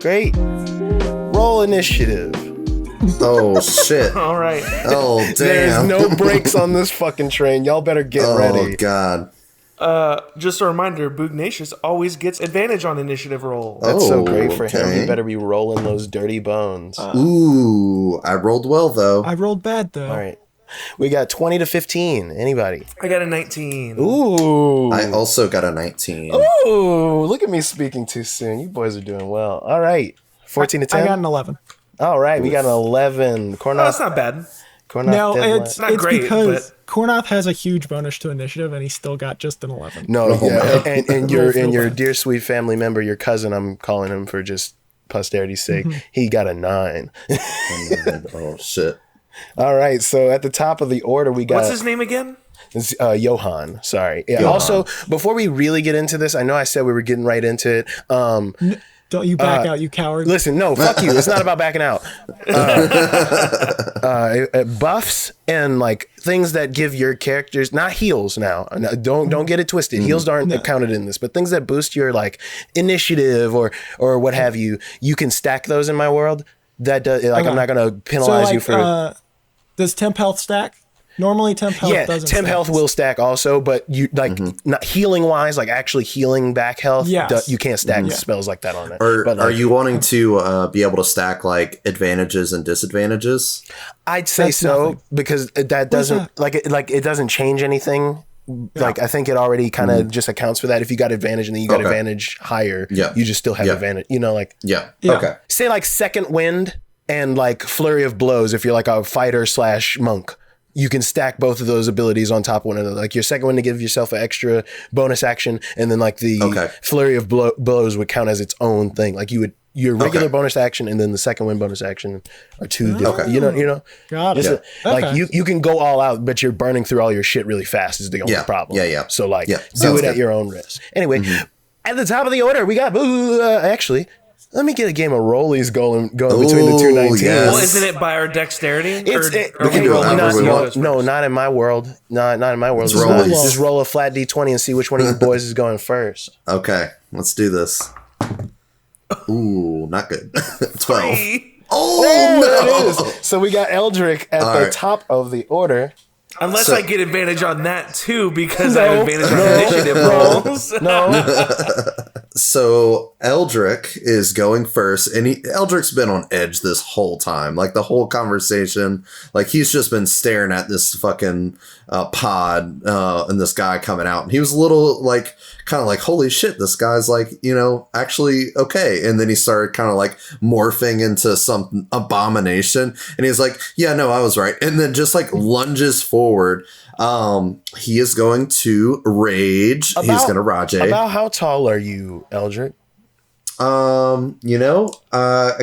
Great. Roll initiative. Oh, shit. All right. Oh, damn. There's no brakes on this fucking train. Y'all better get ready. Oh, God. Just a reminder, Bugnacious always gets advantage on initiative roll. That's so great for him. okay. He better be rolling those dirty bones. Ooh, I rolled well, though. I rolled bad, though. All right. We got 20 to 15. Anybody? I got a 19. Ooh. I also got a 19. Ooh. Look at me speaking too soon. You boys are doing well. All right. 14 to 10? I got an 11. All right. We got an 11. Oh, that's not bad. No, deadline. it's Not great, because Kornoth has a huge bonus to initiative, and he still got just an 11. No, yeah. And your bad. dear sweet family member, your cousin, I'm calling him for just posterity's sake, he got a 9. Oh, shit. All right, so at the top of the order, we got... What's his name again? It's, Johan, sorry. Yeah. Johan. Also, before we really get into this, I know I said we were getting right into it. Don't you back out, you coward. Listen, no, fuck you. It's not about backing out. Buffs and like things that give your characters, not heals now. Don't get it twisted. Heals aren't counted in this, but things that boost your like initiative or what have you. You can stack those in my world. That does like I'm not gonna penalize you for. Does temp health stack? Normally temp health doesn't temp stack. health will stack also, but you like not healing wise, like actually healing back health. Yes. You can't stack spells like that on it. But are you wanting to be able to stack like advantages and disadvantages? I'd say That's so nothing. because that doesn't it doesn't change anything. Like I think it already kind of just accounts for that. If you got advantage and then you got advantage higher, you just still have advantage. You know, like Okay. say like second wind and like flurry of blows. If you're like a fighter / monk, you can stack both of those abilities on top of one another. Like your second one to give yourself an extra bonus action, and then like the flurry of blows would count as its own thing. Like you would your regular bonus action and then the second win bonus action are two different. You know. Got it. Like you can go all out, but you're burning through all your shit really fast is the only problem. So like do it at your own risk. Anyway, at the top of the order we got actually. Let me get a game of rollies going between the two 19s. Yes. Well, isn't it by our dexterity? We can do it however we want. No, not in my world. Not in my world. Just roll a flat D20 and see which one of you boys is going first. Okay, let's do this. Ooh, not good. 12. Oh, there it is. So we got Eldrick at the top of the order. Unless I get advantage on that too, because I have advantage on initiative rolls. So Eldrick is going first, and Eldrick's been on edge this whole time. Like the whole conversation, like he's just been staring at this fucking pod and this guy coming out. And he was a little like, kind of like, holy shit, this guy's like, actually okay. And then he started kind of like morphing into some abomination. And he's like, yeah, no, I was right. And then just like lunges forward. He is going to rage. He's going to rage. About how tall are you, Eldrick? I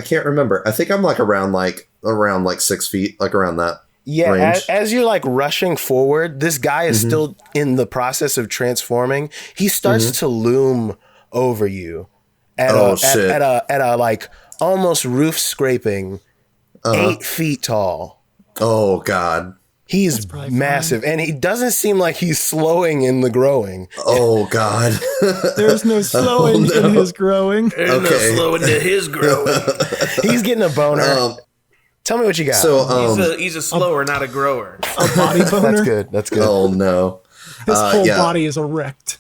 can't remember. I think I'm like around 6 feet, like around that. Yeah, as you're like rushing forward, this guy is still in the process of transforming. He starts to loom over you at a like almost roof scraping 8 feet tall. Oh God. He's massive, and he doesn't seem like he's slowing in the growing. Oh, God. There's no slowing in his growing. There's no slowing to his growing. He's getting a boner. Tell me what you got. So he's a slower, not a grower. A body boner? That's good. Oh, no. His whole body is erect.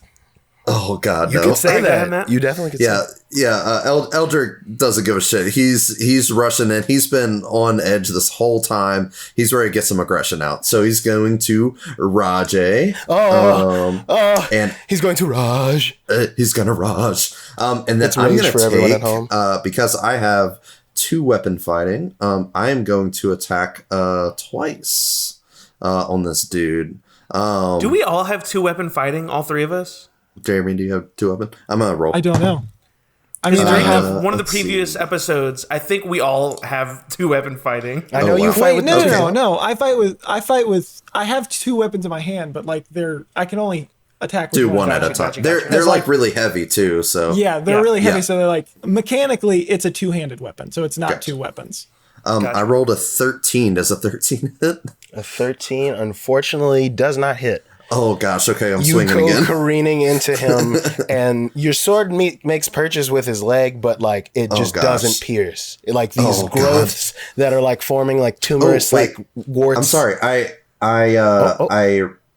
Oh, God, you no. can say that. You definitely could say that. Yeah. Eldrick doesn't give a shit. He's rushing in. He's been on edge this whole time. He's ready to get some aggression out. So he's going to rage. And he's going to rage. He's going to rage. And then I'm going to take, because I have 2 weapon fighting, I am going to attack twice on this dude. Do we all have 2 weapon fighting, all 3 of us? Jeremy, do you have 2 weapon? I'm going to roll. I don't know. I mean, I have one of the previous episodes. I think we all have 2 weapon fighting. I know you fight with No. I fight with. I have 2 weapons in my hand, but like I can only attack with one at a time. They're like really heavy too. So yeah, they're really heavy. So they're like mechanically, it's a 2-handed weapon. So it's not 2 weapons. I rolled a 13. Does a 13 hit? A 13, unfortunately, does not hit. Oh gosh, okay, I'm You swinging go again. careening into him, and your sword makes purchase with his leg, but like it just gosh. doesn't pierce. Like these Oh, God. growths that are like forming like tumorous wait. like warts. I'm sorry.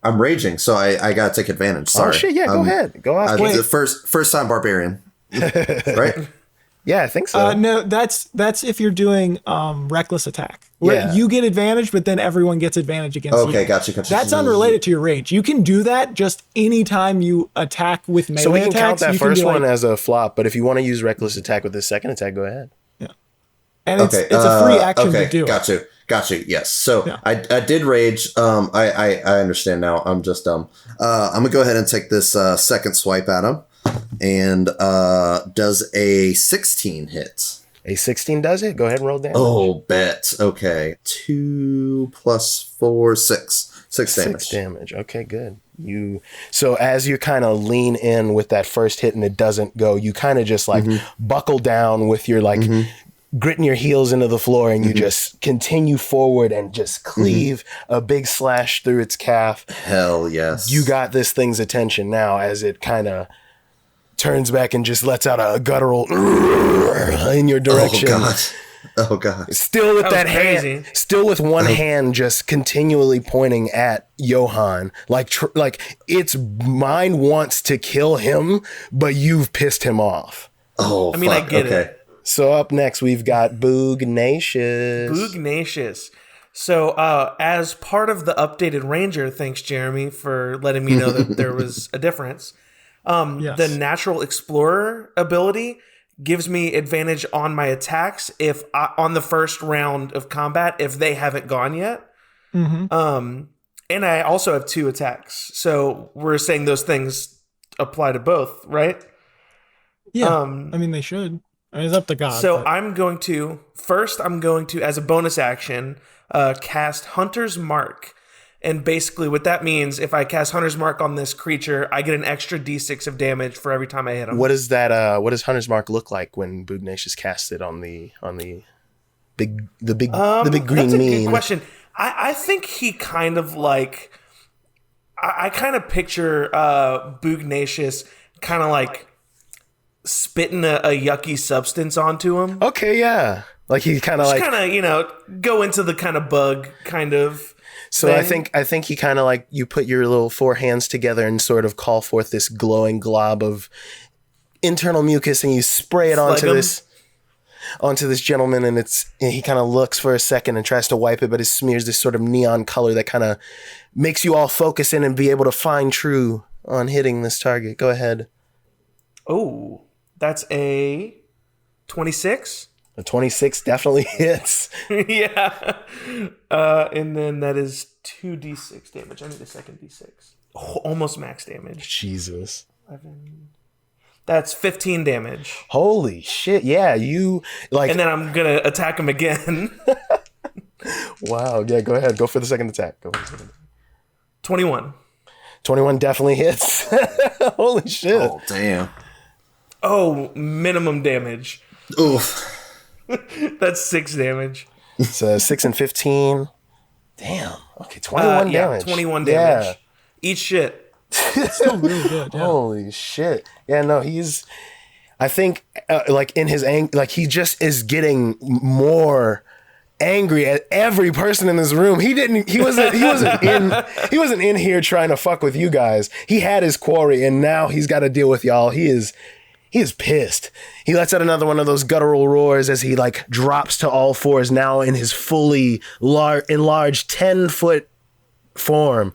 I'm raging, so I gotta take advantage. Sorry. Oh shit! Yeah, go ahead. Go off. The first time barbarian, right? Yeah, I think so. No, that's if you're doing reckless attack. Where Yeah. you get advantage, but then everyone gets advantage against you. Okay, gotcha. That's unrelated to your rage. You can do that just anytime you attack with melee So we can attacks. count that you can first be one like, as a flop, but if you want to use reckless attack with the second attack, go ahead. yeah. And it's a free action to do got it. you. Got you. Yes. So Yeah. I did rage. I understand now. I'm just dumb. I'm gonna go ahead and take this second swipe at him, and does a 16 hit? A 16 does it. Go ahead and roll damage. Oh, bet. Okay. 2 plus 4, 6. 6 damage. 6 damage. Okay, good. So as you kind of lean in with that first hit and it doesn't go, you kind of just like buckle down with your like gritting your heels into the floor, and you just continue forward and just cleave a big slash through its calf. Hell yes. You got this thing's attention now as it kind of turns back and just lets out a guttural in your direction. Oh god. Still with that crazy. hand, still with one hand just continually pointing at Johan. Like its mind wants to kill him, but you've pissed him off. Oh, I mean, fuck. I get Okay. it. So up next, we've got Boognacious. Boognacious. So as part of the updated Ranger, thanks, Jeremy, for letting me know that there was a difference. Yes. The Natural Explorer ability gives me advantage on my attacks if on the first round of combat if they haven't gone yet. And I also have 2 attacks, so we're saying those things apply to both, right? Yeah. I mean, they should. I mean, it's up to God. So but- I'm going to as a bonus action cast Hunter's Mark. And basically what that means, if I cast Hunter's Mark on this creature, I get an extra d6 of damage for every time I hit him. What is that? What does Hunter's Mark look like when Boognacious casts it on the big green That's a mean? good question. I think he kind of like I kind of picture Boognacious kind of like spitting a yucky substance onto him. Okay, yeah, like he kind of like Go into the kind of bug kind of. So thing. I think he kind of like you put your little 4 hands together and sort of call forth this glowing glob of internal mucus, and you spray it onto this gentleman, and he kind of looks for a second and tries to wipe it, but it smears this sort of neon color that kind of makes you all focus in and be able to find true on hitting this target. Go ahead. Oh, that's a 26. A 26 definitely hits. Yeah. And then that is 2d6 damage. I need a second d6. Oh, almost max damage. Jesus. 11. That's 15 damage. Holy shit. Yeah, you like. And then I'm going to attack him again. Wow. Yeah, go ahead. Go for the second attack. 21. 21 definitely hits. Holy shit. Oh damn. Oh, minimum damage. Oof. That's 6 damage. So 6 and 15. Damn. Okay, 21 damage. 21 damage. Yeah. Eat shit. It's still really good. Yeah. Holy shit. Yeah, no, I think like in his like he just is getting more angry at every person in this room. He wasn't in here trying to fuck with you guys. He had his quarry, and now he's got to deal with y'all. He is pissed. He lets out another one of those guttural roars as he like drops to all fours, now in his fully enlarged 10-foot form.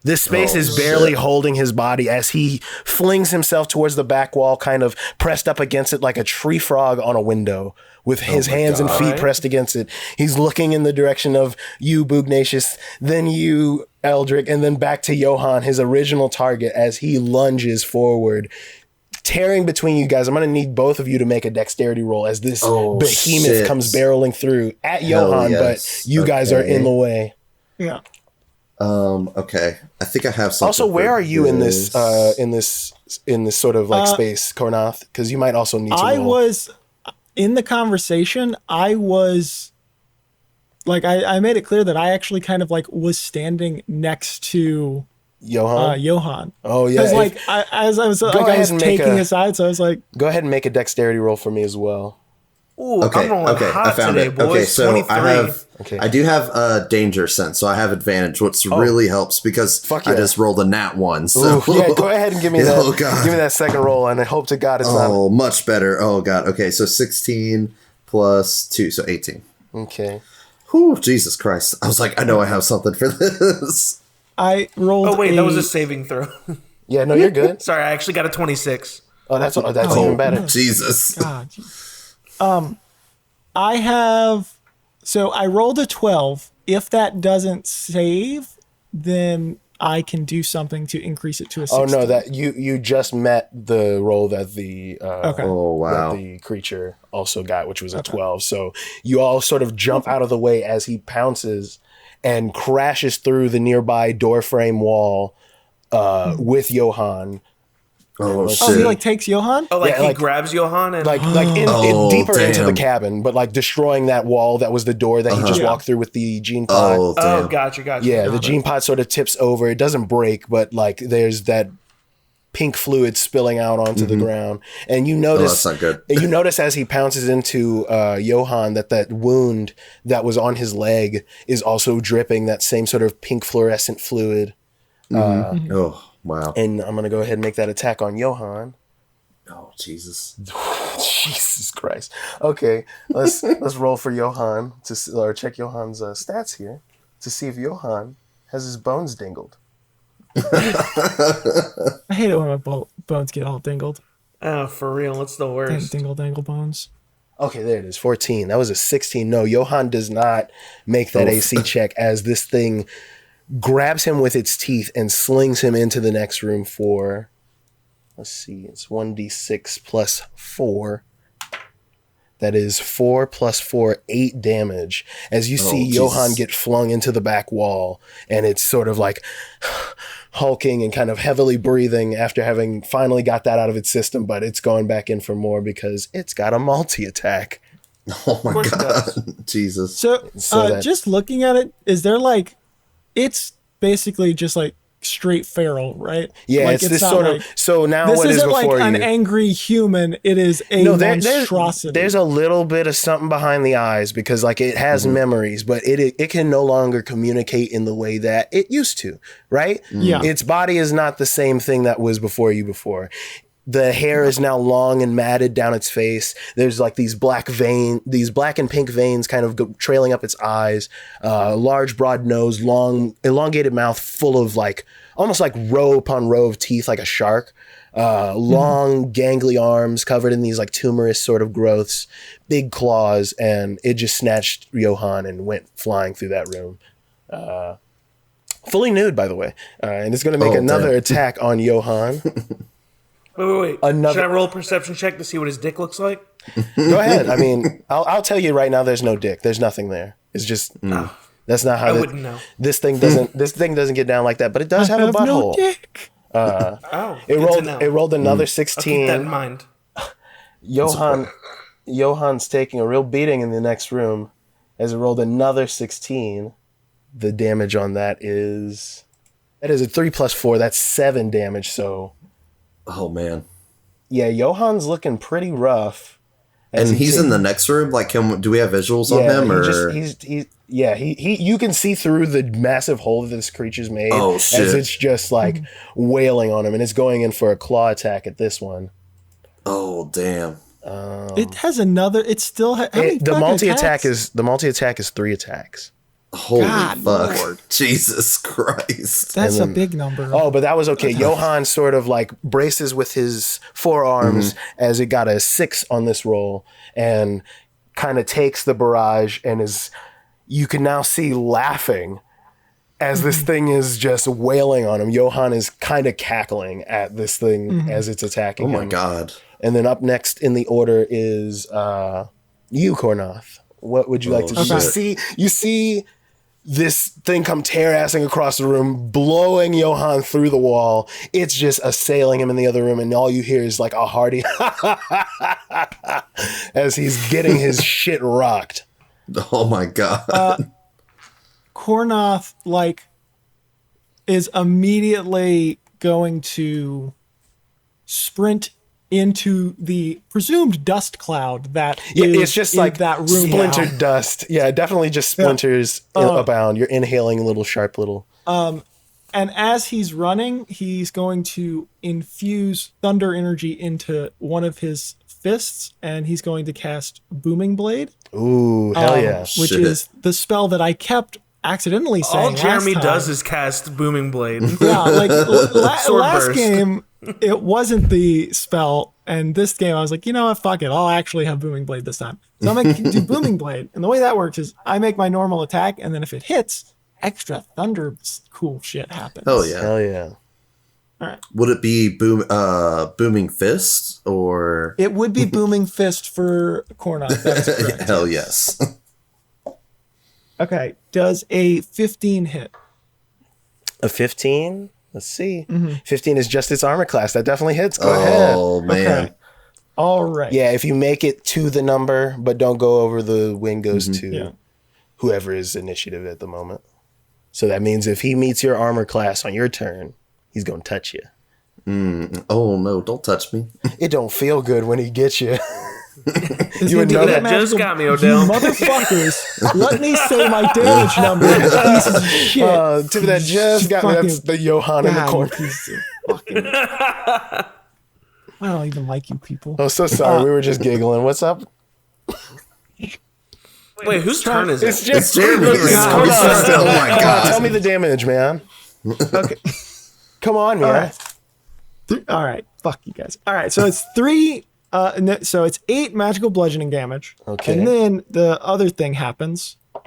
This space is barely holding his body as he flings himself towards the back wall, kind of pressed up against it like a tree frog on a window, with his hands and feet pressed against it. He's looking in the direction of you, Boognacious, then you, Eldrick, and then back to Johan, his original target, as he lunges forward, tearing between you guys. I'm going to need both of you to make a dexterity roll as this behemoth comes barreling through at Johan, but you guys are in the way. Yeah. Okay. I think I have something. Also, where are you in this sort of like space, Kornath? Because you might also need to I roll. was in the conversation. I was like, I made it clear that I actually kind of like was standing next to Johan? Johan. Oh, yeah. Because like I was taking a side, so I was like, go ahead and make a dexterity roll for me as well. Ooh, Okay, I'm rolling okay, hot I found today, it. boys. Okay, so 23. I do have a danger sense, so I have advantage, which really helps because Fuck I yeah. just rolled a nat 1. So Ooh, yeah, go ahead and give me that. Oh, God. Give me that second roll, and I hope to God it's not. Oh, much better. Oh, God. Okay, so 16 plus 2, so 18. Okay. Whew, Jesus Christ. I was like, I know I have something for this. I rolled. Oh wait, that was a saving throw. Yeah, no, you're good. Sorry, I actually got a 26. Oh, that's even better. Jesus. God. I have. So I rolled a 12. If that doesn't save, then I can do something to increase it to a 16. Oh no, that you just met the roll that the Oh, wow. that the creature also got, which was a 12. So you all sort of jump out of the way as he pounces and crashes through the nearby doorframe wall with Johan. Oh, Oh, he shit. like takes Johan? Oh, like Yeah, he like- grabs Johan and Like deeper into the cabin, but like destroying that wall that was the door that he just walked through with the gene pod. Oh, damn. gotcha. Yeah, the gene pod sort of tips over. It doesn't break, but like there's that pink fluid spilling out onto the ground. And you notice that's not good. you notice as he pounces into Johan that wound that was on his leg is also dripping that same sort of pink fluorescent fluid. Oh, wow. And I'm gonna go ahead and make that attack on Johan. Oh, Jesus. Jesus Christ. Okay, let's roll for Johan or check Johan's stats here to see if Johan has his bones dingled. I hate it when my bones get all dingled. oh, for real, it's the worst. Dingle dangle bones. Okay, there it is. 14. That was a 16. No, Johan does not make that AC check as this thing grabs him with its teeth and slings him into the next room for, let's see, it's 1d6 plus 4. That is 4 plus 4, 8 damage. As you see Johan get flung into the back wall, and it's sort of like hulking and kind of heavily breathing after having finally got that out of its system, but it's going back in for more because it's got a multi-attack. Oh, my course it God. Jesus. So, just looking at it, is there like, it's basically just like straight feral, right? Yeah, like, it's this not sort like, of. So now this what is isn't before like you? an angry human. It is a monstrosity. There's a little bit of something behind the eyes because like it has memories, but it can no longer communicate in the way that it used to, right? Yeah. Its body is not the same thing that was before you before. The hair is now long and matted down its face. There's like these black and pink veins kind of trailing up its eyes, large, broad nose, long, elongated mouth full of like, almost like row upon row of teeth, like a shark, long, gangly arms covered in these like tumorous sort of growths, big claws, and it just snatched Johan and went flying through that room. Fully nude, by the way. And it's going to make another attack on Johan. Wait. Should I roll a perception check to see what his dick looks like? Go ahead. I mean, I'll tell you right now. There's no dick. There's nothing there. It's just that's not how. I wouldn't know. This thing doesn't get down like that. But it does have a butthole. No dick. It rolled another 16. I'll keep that in mind. Johan's taking a real beating in the next room as it rolled another 16. The damage on that is a 3 plus 4. That's 7 damage. So. Oh, man. Yeah, Johan's looking pretty rough. And he's in the next room? Like, do we have visuals on him? Or You can see through the massive hole that this creature's made. Oh, shit. As it's just like wailing on him, and it's going in for a claw attack at this one. Oh, damn. It has another. It's still. The multi attack is 3 attacks. Holy God, fuck. Lord. Jesus Christ. That's a big number. Oh, but that was okay. Johan sort of like braces with his forearms as it got a 6 on this roll and kind of takes the barrage and you can now see laughing as this thing is just wailing on him. Johan is kind of cackling at this thing as it's attacking him. Oh my God. And then up next in the order is you, Kornoth. What would you like to do? You see this thing come tear-assing across the room, blowing Johan through the wall. It's just assailing him in the other room, and all you hear is like a hearty as he's getting his shit rocked. Oh my God. Kornoth, like, is immediately going to sprint into the presumed dust cloud that is it's just in like that room splintered now. dust. Yeah, definitely just splinters abound. You're inhaling little sharp little. And as he's running, he's going to infuse thunder energy into one of his fists, and he's going to cast Booming Blade. Ooh, hell yeah. Which Shit. is the spell that I kept accidentally saying All Jeremy last time. does is cast Booming Blade. Yeah, like Sword last burst. game, it wasn't the spell, and this game I was like, you know what, fuck it, I'll actually have Booming Blade this time. So I'm gonna do Booming Blade, and the way that works is I make my normal attack, and then if it hits, extra thunder cool shit happens. Oh yeah. Hell yeah. All right. Would it be booming fist or? It would be Booming Fist for Cornut. That is correct. Hell yes. Okay. Does a 15 hit? A 15? Let's see. Mm-hmm. 15 is just its armor class. That definitely hits. Go ahead. Oh man. Okay. All right. Yeah, if you make it to the number, but don't go over, the win goes to Yeah. whoever is initiative at the moment. So that means if he meets your armor class on your turn, he's going to touch you. Oh no! Don't touch me. It don't feel good when he gets you. Is You would it know that magical- just got me, Odell. You motherfuckers. Let me say my damage number. You pieces of shit. Tip of that just got me. That's the Johan in the God, corner. you pieces of fucking... I don't even like you people. Oh, so sorry. We were just giggling. What's up? Wait, whose turn is It's it? just Jeremy. Hold on. Oh my Come on, god. tell me the damage, man. Okay. Come on, man. All right. All right. Fuck you guys. All right. So it's 3. So it's 8 magical bludgeoning damage. Okay. And then the other thing happens. All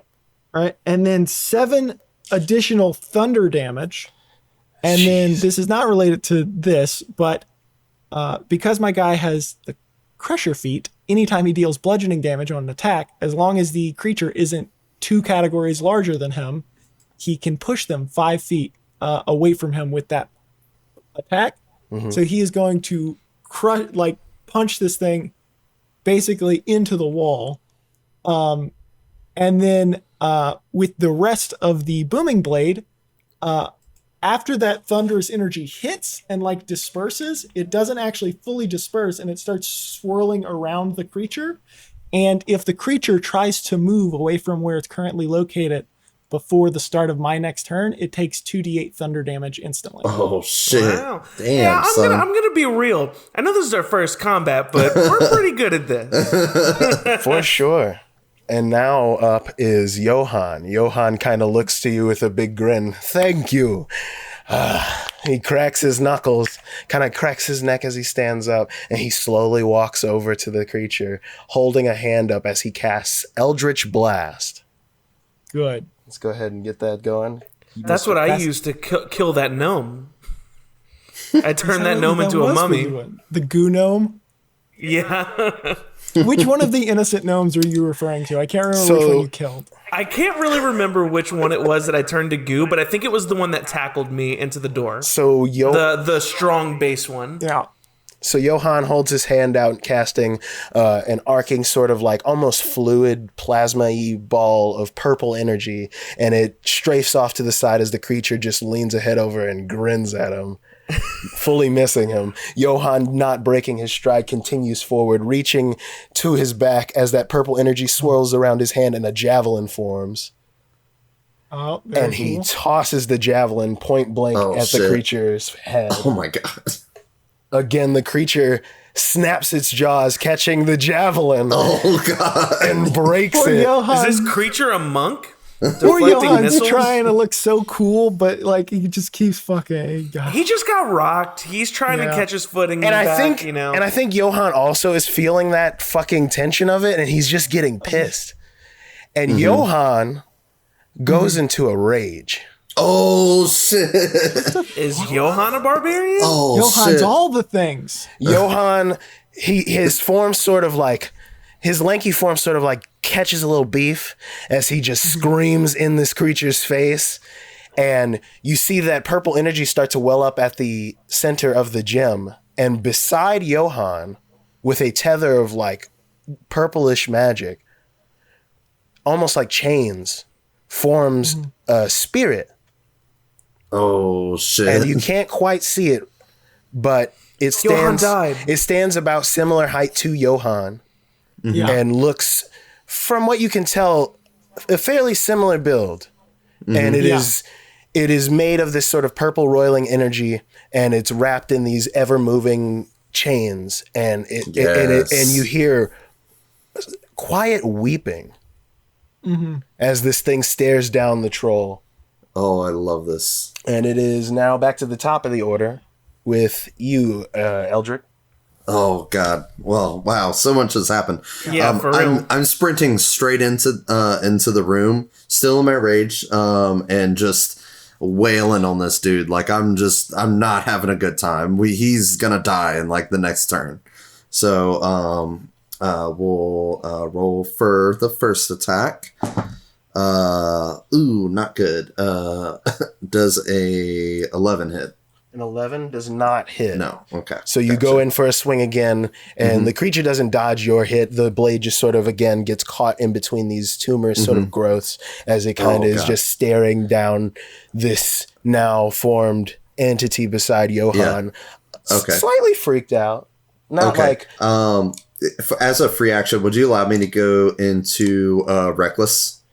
right. And then 7 additional thunder damage. And then this is not related to this, but because my guy has the Crusher feat, anytime he deals bludgeoning damage on an attack, as long as the creature isn't 2 categories larger than him, he can push them 5 feet away from him with that attack. So he is going to punch this thing basically into the wall. And then with the rest of the Booming Blade, after that thunderous energy hits and disperses, it doesn't actually fully disperse, and it starts swirling around the creature. And if the creature tries to move away from where it's currently located before the start of my next turn, it takes 2d8 thunder damage instantly. Oh shit! Wow. Damn, Yeah, son. I'm gonna be real. I know this is our first combat, but we're pretty good at this. For sure. And now up is Johan. Johan kind of looks to you with a big grin. Thank you. He cracks his knuckles, kind of cracks his neck as he stands up, and he slowly walks over to the creature, holding a hand up as he casts Eldritch Blast. Good. Let's go ahead and get that going. That's what I used to kill that gnome. I turned that gnome into a was what mummy. you would. The goo gnome? Yeah. Which one of the innocent gnomes are you referring to? I can't remember which one you killed. I can't really remember which one it was that I turned to goo, but I think it was the one that tackled me into the door. So The strong base one. Yeah. So Johan holds his hand out, casting an arcing sort of almost fluid plasma-y ball of purple energy, and it strafes off to the side as the creature just leans a head over and grins at him, fully missing him. Johan, not breaking his stride, continues forward, reaching to his back as that purple energy swirls around his hand and a javelin forms. Oh, very And he cool. tosses the javelin point blank Oh, at shit. the creature's head. Oh my god. Again, the creature snaps its jaws, catching the javelin Oh god. and breaks Poor it. Johan. Is this creature a monk? Poor Deflecting Johan's missiles? trying to look so cool, but he just keeps fucking. God. He just got rocked. He's trying to Yeah. catch his footing. And I back, think, you know. and I think Johan also is feeling that fucking tension of it, and he's just getting pissed. And Johan goes into a rage. Oh shit. Is Johan a barbarian? Oh Johan's shit. all the things. Johan, his form sort of his lanky form sort of catches a little beef as he just screams in this creature's face. And you see that purple energy start to well up at the center of the gem. And beside Johan, with a tether of purplish magic, almost like chains, forms a spirit. Oh shit! And you can't quite see it, but it Johan stands. died. It stands about similar height to Johan, Yeah. and looks, from what you can tell, a fairly similar build. And it is made of this sort of purple roiling energy, and it's wrapped in these ever moving chains, and and you hear quiet weeping as this thing stares down the troll. Oh, I love this. And it is now back to the top of the order with you, Eldrick. Oh God! Well, wow, so much has happened. Yeah, for real. I'm sprinting straight into the room, still in my rage, and just wailing on this dude. Like I'm not having a good time. He's gonna die in like the next turn. So we'll roll for the first attack. Not good. Does a 11 hit? An 11 does not hit. No. Okay. So you go in for a swing again, and the creature doesn't dodge your hit. The blade just sort of, again, gets caught in between these tumorous sort of growths as it kind of is just staring down this now formed entity beside Johan. Yeah. Okay. Slightly freaked out. Not like... as a free action, would you allow me to go into Reckless?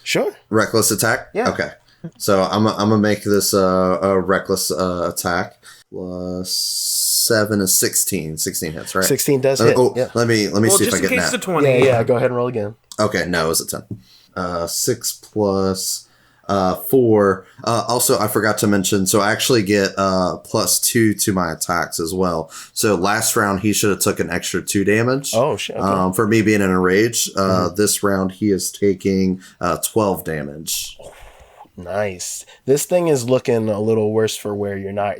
Sure. Reckless attack? Yeah. Okay. So I'm gonna make this a reckless attack. Plus 7 is 16. 16 hits, right? 16 does hit. Yeah. Let me see if I just in get case that. the 20. Yeah, go ahead and roll again. Okay, no, it was a 10. 6 plus 4. Also, I forgot to mention, so I actually get plus 2 to my attacks as well. So last round, he should have took an extra 2 damage. Oh, shit. Okay. For me being in a rage. This round, he is taking 12 damage. Nice. This thing is looking a little worse for wear. You're like,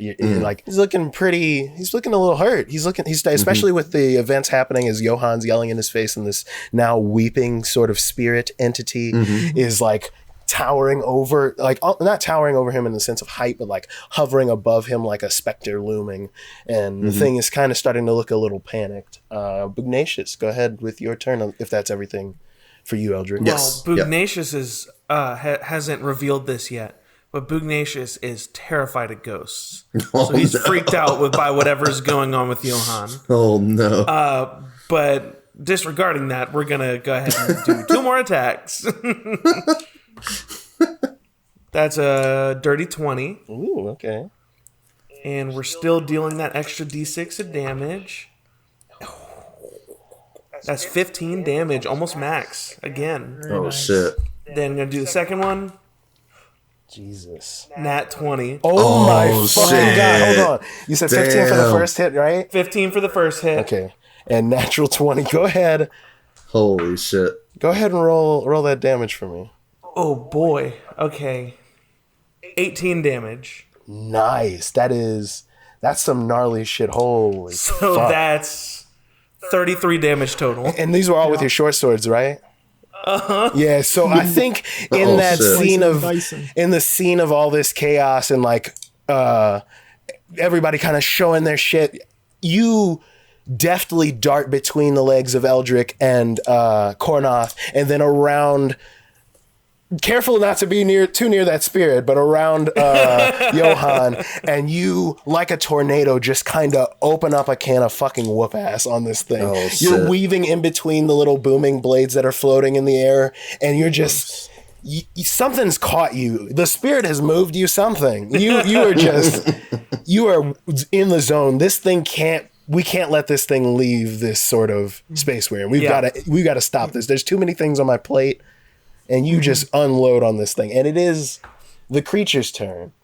he's looking a little hurt. He's especially with the events happening as Johan's yelling in his face, and this now weeping sort of spirit entity is like towering over, like not towering over him in the sense of height, but like hovering above him like a specter looming. And the thing is kind of starting to look a little panicked. Bugnacious, go ahead with your turn if that's everything for you, Eldrick. Yes. Well, Bugnacious is hasn't revealed this yet, but Bugnacious is terrified of ghosts. So he's freaked out by whatever's going on with Johan. Oh no. But disregarding that, we're gonna go ahead and do 2 more attacks. That's a dirty 20. Ooh, okay. And we're still dealing that extra d6 of damage. That's 15 damage, almost max again. Oh shit. Then I'm gonna do the second one. Jesus. Nat 20. Oh my fucking shit. God. Hold on. You said 15 for the Damn. first hit, right? 15 for the first hit. Okay. And natural 20. Go ahead. Holy shit. Go ahead and roll that damage for me. Oh boy. Okay. 18 damage. Nice. That's some gnarly shit. Holy So fuck. that's 33 damage total. And these were all with your short swords, right? Yeah, so I think in Oh, that shit. scene of Dyson. in the scene of all this chaos and like everybody kind of showing their shit, you deftly dart between the legs of Eldrick and Kornoth, and then around, careful not to be too near that spirit, but around Johan, and you, like a tornado, just kind of open up a can of fucking whoop ass on this thing. Oh, You're shit. weaving in between the little booming blades that are floating in the air, and you're just... something's caught you. The spirit has moved you something. You are in the zone. This thing we can't let this thing leave this sort of space we're in. We've got to stop this. There's too many things on my plate, and you just unload on this thing. And it is the creature's turn.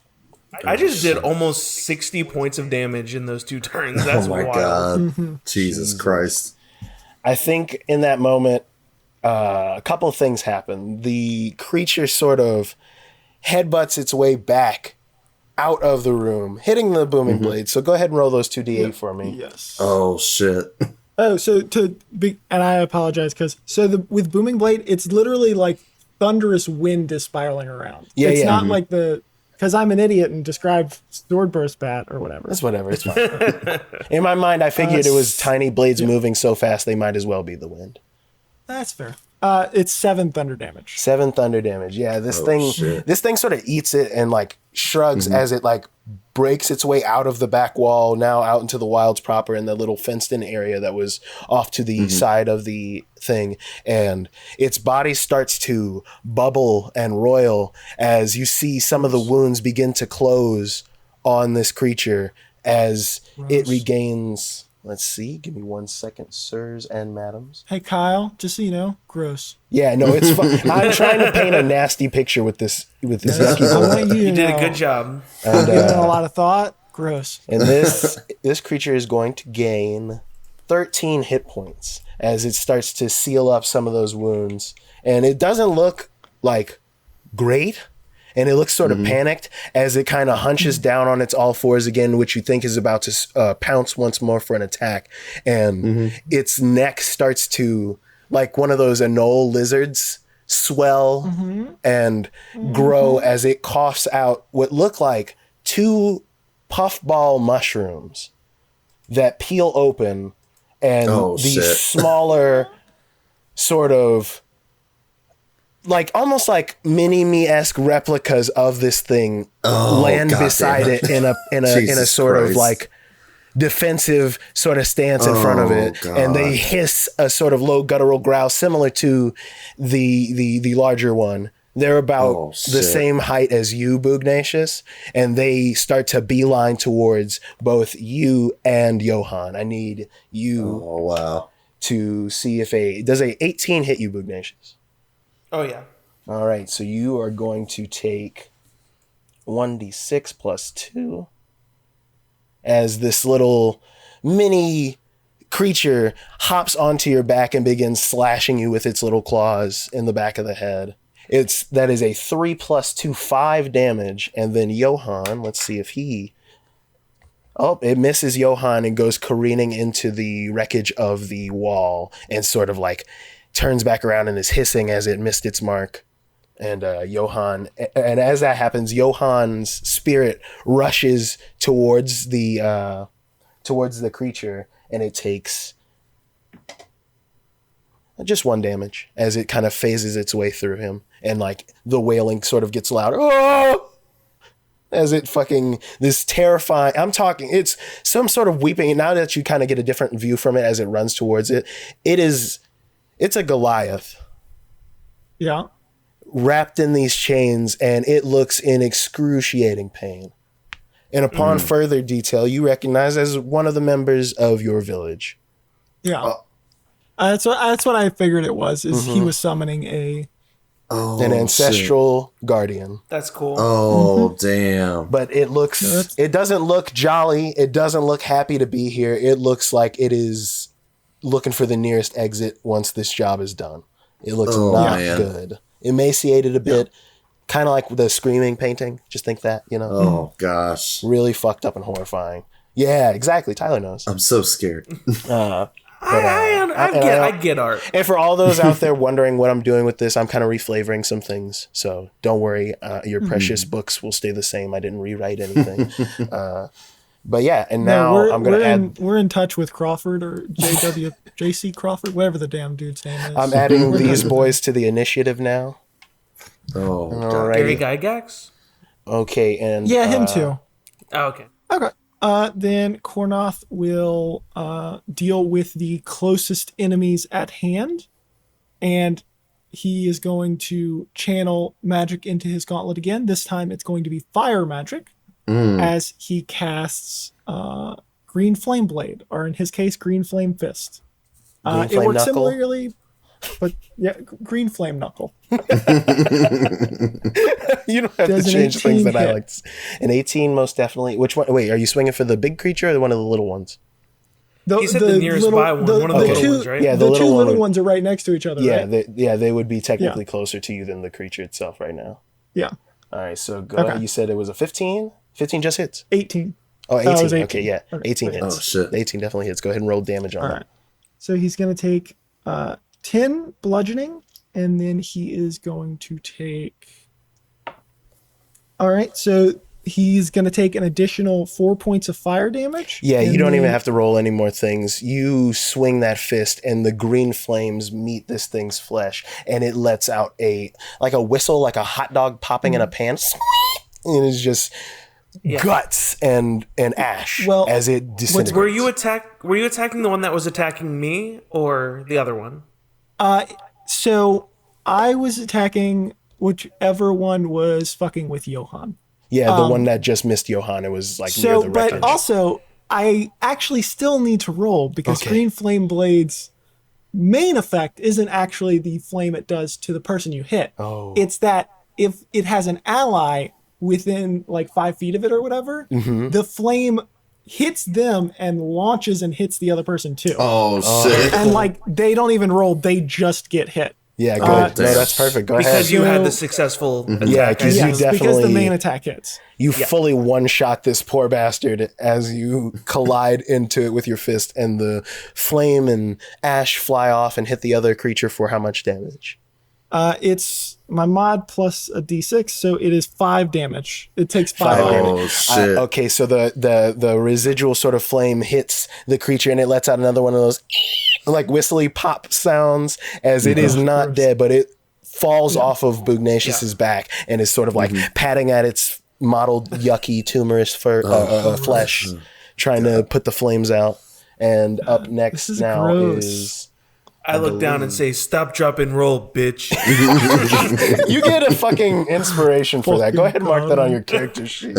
I just did almost 60 points of damage in those 2 turns. That's Oh my wild. God. Jesus Christ. I think in that moment, a couple of things happen. The creature sort of headbutts its way back out of the room, hitting the booming blade. So go ahead and roll those 2d8 for me. Yes. Oh shit. Oh, so and I apologize with Booming Blade, it's literally like thunderous wind is spiraling around. Yeah, it's yeah. not like because I'm an idiot and described Swordburst Bat or whatever. That's whatever. It's fine. In my mind, I figured it was tiny blades moving so fast they might as well be the wind. That's fair. It's 7 thunder damage. 7 thunder damage. Yeah, this thing sort of eats it and like shrugs as it like breaks its way out of the back wall, now out into the wilds proper in the little fenced in area that was off to the side of the thing. And its body starts to bubble and roil as you see some of the wounds begin to close on this creature as it regains. Let's see. Give me 1 second, sirs and madams. Hey, Kyle, just so you know, gross. Yeah, no, it's fun. I'm trying to paint a nasty picture with this. I want you You did a good job. And, Giving a lot of thought. Gross. and this creature is going to gain 13 hit points as it starts to seal up some of those wounds. And it doesn't look like great. And it looks sort of panicked as it kind of hunches down on its all fours again, which you think is about to pounce once more for an attack. And its neck starts to, like one of those anole lizards, swell and grow as it coughs out what look like 2 puffball mushrooms that peel open. And these smaller sort of like almost like mini-me-esque replicas of this thing land beside it in a sort of like defensive sort of stance in front of it. God. And they hiss a sort of low guttural growl similar to the larger one. They're about the same height as you, Bugnacious, and they start to beeline towards both you and Johan. I need you to see if does a 18 hit you, Bugnacious? Oh, yeah. All right, so you are going to take 1d6 plus 2 as this little mini creature hops onto your back and begins slashing you with its little claws in the back of the head. That is a 3 plus 2, 5 damage. And then Johan, let's see if he... Oh, it misses Johan and goes careening into the wreckage of the wall and sort of like turns back around and is hissing as it missed its mark. And Johan, and as that happens, Johan's spirit rushes towards the creature, and it takes just 1 damage as it kind of phases its way through him, and like the wailing sort of gets louder. Oh! As it this terrifying, it's some sort of weeping. Now that you kind of get a different view from it as it runs towards it, it's a Goliath. Yeah. Wrapped in these chains, and it looks in excruciating pain. And upon further detail, you recognize as one of the members of your village. Yeah. That's what I figured it was, is he was summoning an ancestral guardian. That's cool. Oh, damn. But it doesn't look jolly. It doesn't look happy to be here. It looks like it is looking for the nearest exit once this job is done. It looks not good. Emaciated a bit, kind of like the Screaming painting. Just think that, Oh, gosh. Really fucked up and horrifying. Yeah, exactly. Tyler knows. I'm so scared. I get art. And for all those out there wondering what I'm doing with this, I'm kind of reflavoring some things. So don't worry. Your precious books will stay the same. I didn't rewrite anything. But yeah, and now I'm going to add... We're in touch with Crawford or JC Crawford, whatever the damn dude's name is. I'm adding these boys to the initiative now. Oh, Gary Gygax? Okay, and... Yeah, him too. Oh, okay. Okay. Then Kornoth will deal with the closest enemies at hand, and he is going to channel magic into his gauntlet again. This time it's going to be fire magic, as he casts Green Flame Blade, or in his case, Green Flame Fist. It works similarly, but yeah, Green Flame Knuckle. You don't have to change things that I like. An 18, most definitely. Which one? Wait, are you swinging for the big creature or one of the little ones? He said the nearest by one. One of the little ones, right? Yeah, the two little ones are right next to each other. Yeah, right? they would be technically closer to you than the creature itself right now. Yeah. All right, so go ahead. You said it was a 15? 15 just hits? 18. Oh, 18. 18. Okay, yeah. 18 hits. Oh, shit. 18 definitely hits. Go ahead and roll damage on that. So he's going to take 10 bludgeoning, and then he is going to take... All right, so he's going to take an additional 4 points of fire damage. Yeah, you don't even have to roll any more things. You swing that fist and the green flames meet this thing's flesh and it lets out a whistle, like a hot dog popping in a pan. And it's just guts and ash as it disintegrates. Were you attacking the one that was attacking me or the other one? So I was attacking whichever one was fucking with Johan. Yeah, the one that just missed Johan. It was like near the wreckage. But also, I actually still need to roll because Green Flame Blade's main effect isn't actually the flame it does to the person you hit. Oh. It's that if it has an ally within like 5 feet of it or whatever, the flame hits them and launches and hits the other person too. Oh, shit. And like they don't even roll, they just get hit. Yeah, good. No, that's perfect. Go ahead. Because you had the successful attack. Yeah, because you definitely... because the main attack hits. You fully one-shot this poor bastard as you collide into it with your fist, and the flame and ash fly off and hit the other creature for how much damage? It's my mod plus a d6, so it is 5 damage. It takes 5 damage. Oh, shit. Okay, so the residual sort of flame hits the creature, and it lets out another one of those like whistly pop sounds as it is not dead, but it falls off of Bugnatius's back and is sort of like patting at its mottled, yucky, tumorous flesh, trying to put the flames out. And up next now gross. is... I look down and say, "Stop, drop, and roll, bitch." You get a fucking inspiration for that. Go ahead and mark that on your character sheet.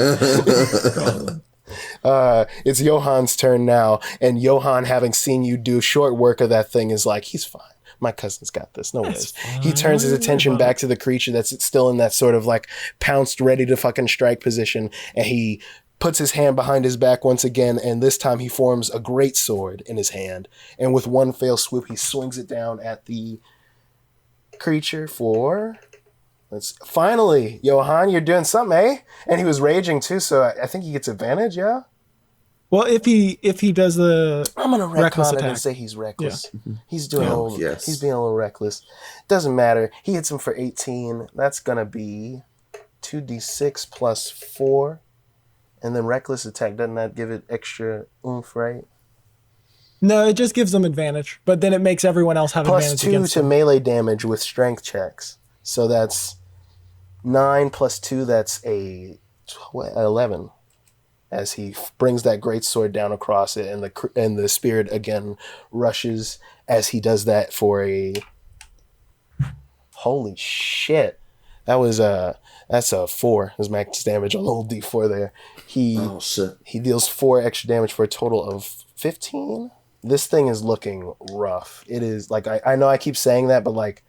It's Johan's turn now, and Johan, having seen you do short work of that thing, is like, he's fine. My cousin's got this. No worries. He turns his attention back to the creature that's still in that sort of like pounced, ready to fucking strike position, and he puts his hand behind his back once again, and this time he forms a great sword in his hand, and with one fell swoop, he swings it down at the creature for... Finally, Johan, you're doing something, eh? And he was raging too, so I think he gets advantage, yeah? Well, if he does the I'm gonna reckless retcon it attack. and say he's reckless. Yeah. He's doing he's being a little reckless. Doesn't matter. He hits him for 18. That's gonna be 2d6 plus 4. And then reckless attack, doesn't that give it extra oomph, right? No, it just gives them advantage, but then it makes everyone else have Plus advantage 2 against to them. melee damage with strength checks. So that's 9 plus 2, that's a 11. As he brings that great sword down across it, and the spirit again rushes as he does that for a... Holy shit. That's a 4. His max damage on the old D4 there. He deals 4 extra damage for a total of 15. This thing is looking rough. It is like I know I keep saying that, but like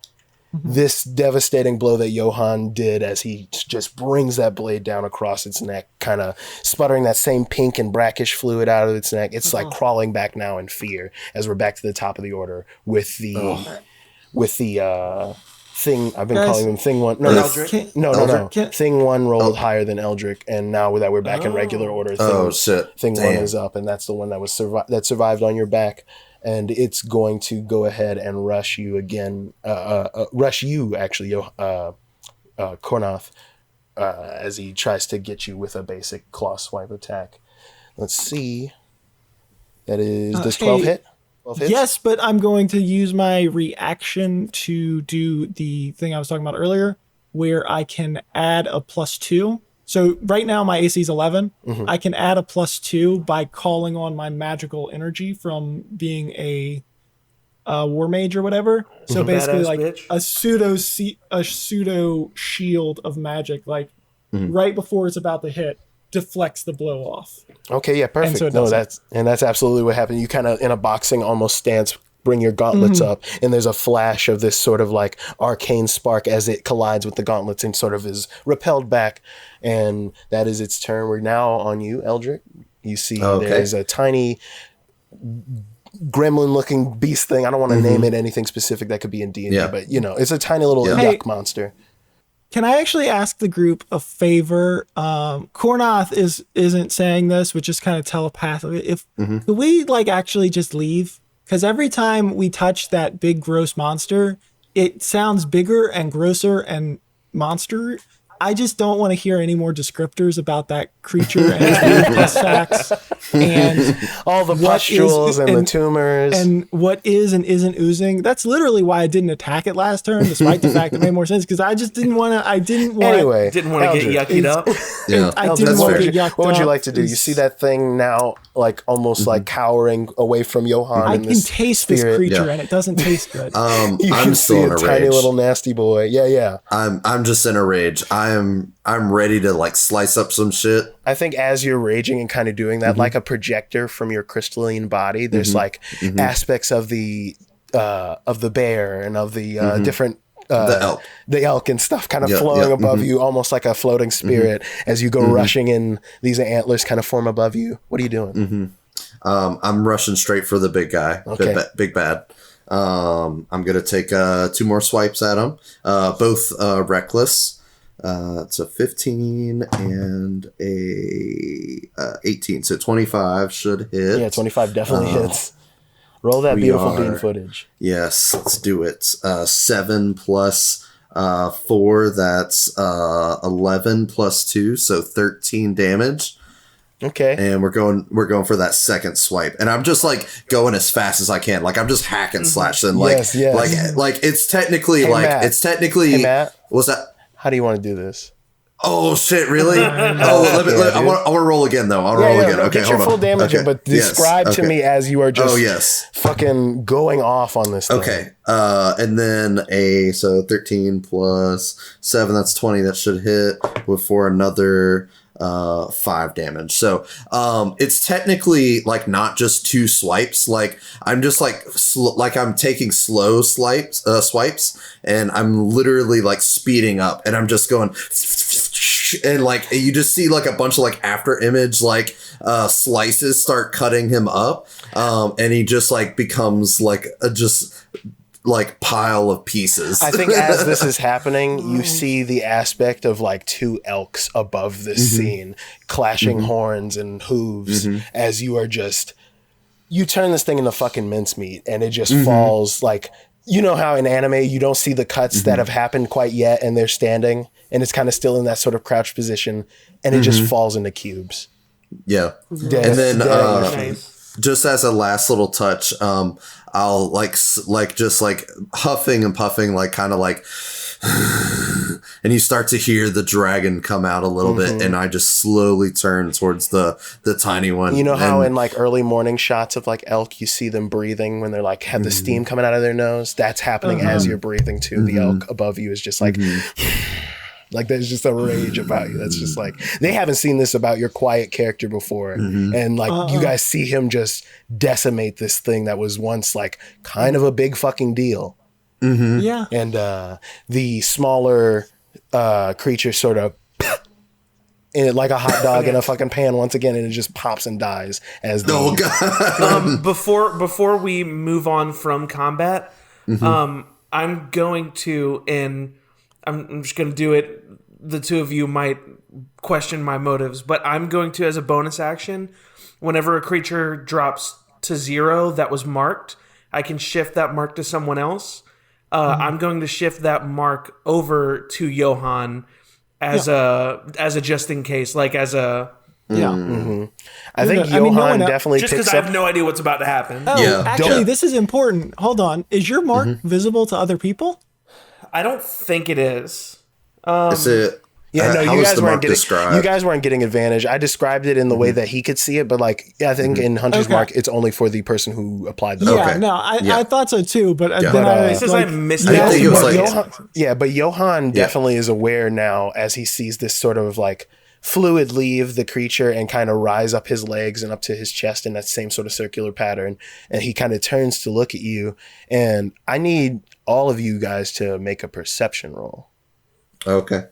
this devastating blow that Johan did as he just brings that blade down across its neck, kind of sputtering that same pink and brackish fluid out of its neck. It's like crawling back now in fear as we're back to the top of the order with the thing. I've been calling him Thing 1. No. Thing 1 rolled higher than Eldrick, and now that we're back in regular order, Thing 1 is up, and that's the one that was that survived on your back, and it's going to go ahead and rush you again. Rush you actually, Kornoth, as he tries to get you with a basic claw swipe attack. Let's see. That is does 12 hit? 12 hits? Yes, but I'm going to use my reaction to do the thing I was talking about earlier, where I can add a +2. So right now my AC is 11. I can add a +2 by calling on my magical energy from being a war mage or whatever. So basically, like a pseudo shield of magic, like right before it's about to hit, deflects the blow off. Okay, yeah, perfect. That's absolutely what happened. You kind of in a boxing almost stance bring your gauntlets up, and there's a flash of this sort of like arcane spark as it collides with the gauntlets and sort of is repelled back, and that is its turn. We're now on you, Eldrick. You see there's a tiny gremlin-looking beast thing. I don't want to name it anything specific that could be in D&D, but you know, it's a tiny little yuck monster. Can I actually ask the group a favor? Kornoth isn't saying this, which is kind of telepathically. Could we like actually just leave? Because every time we touch that big gross monster, it sounds bigger and grosser and monster. I just don't want to hear any more descriptors about that creature and its facts and all the pustules and the tumors and what is and isn't oozing. That's literally why I didn't attack it last turn, despite the fact it made more sense because I just didn't want to. Didn't want to get yuckied up. Yeah, I didn't want to get yucked up. What would you like to do? You see that thing now, like almost like cowering away from Johan. I can taste this creature, and it doesn't taste good. I'm still in a tiny rage. little nasty boy. Yeah. I'm just in a rage. I'm ready to like slice up some shit. I think as you're raging and kind of doing that, like a projector from your crystalline body, there's like aspects of the bear and of the different the elk and stuff kind of flowing above you, almost like a floating spirit as you go rushing in. These antlers kind of form above you. What are you doing? I'm rushing straight for the big guy, big bad. I'm gonna take 2 more swipes at him, both reckless. It's a 15 and a 18, so 25 should hit. Yeah, 25 definitely hits. Roll that beautiful bean footage. Yes, let's do it. 7 plus 4, that's 11 plus 2, so 13 damage. Okay. And we're going for that second swipe. And I'm just like going as fast as I can. Like I'm just hacking slashing. Like like it's technically Hey, Matt. What's that? How do you want to do this? Oh shit! Really? I want to roll again though. I'll roll again. Okay, get your full damage, but describe to me as you are just fucking going off on this thing. Okay, and then so 13 plus 7, that's 20. That should hit for another 5 damage. So it's technically like not just 2 swipes. Like I'm just like I'm taking slow swipes, and I'm literally like speeding up, and I'm just going. And like you just see like a bunch of like after image like slices start cutting him up, and he just like becomes like a just like pile of pieces. I think as this is happening, you see the aspect of like 2 elks above this scene, clashing horns and hooves as you are just you turn this thing into fucking mincemeat, and it just falls like. You know how in anime you don't see the cuts that have happened quite yet, and they're standing, and it's kind of still in that sort of crouch position, and it just falls into cubes. Yeah, and then just as a last little touch, I'll like just like huffing and puffing, like kind of like, and you start to hear the dragon come out a little bit, and I just slowly turn towards the tiny one. You know how in like early morning shots of like elk, you see them breathing when they're like have the steam coming out of their nose. That's happening as you're breathing too. The elk above you is just like. Like there's just a rage about you. That's just like they haven't seen this about your quiet character before, and like you guys see him just decimate this thing that was once like kind of a big fucking deal. Yeah, and the smaller creature sort of in it like a hot dog in a fucking pan once again, and it just pops and dies as the before we move on from combat, I'm going to I'm just going to do it. The two of you might question my motives, but I'm going to, as a bonus action, whenever a creature drops to 0 that was marked, I can shift that mark to someone else. I'm going to shift that mark over to Johan as a just in case, like as a I think Johan definitely just because I have no idea what's about to happen. Actually, this is important. Hold on, is your mark visible to other people? I don't think it is. Is it? Yeah, no, how you was guys the weren't mark getting. described? You guys weren't getting advantage. I described it in the way that he could see it, but like, I think in Hunter's mark, it's only for the person who applied the mark. Yeah, no, I thought so too, but then It says I missed I think it was like but Johan definitely is aware now as he sees this sort of like fluid leave the creature and kind of rise up his legs and up to his chest in that same sort of circular pattern, and he kind of turns to look at you. And I need all of you guys to make a perception roll. Okay.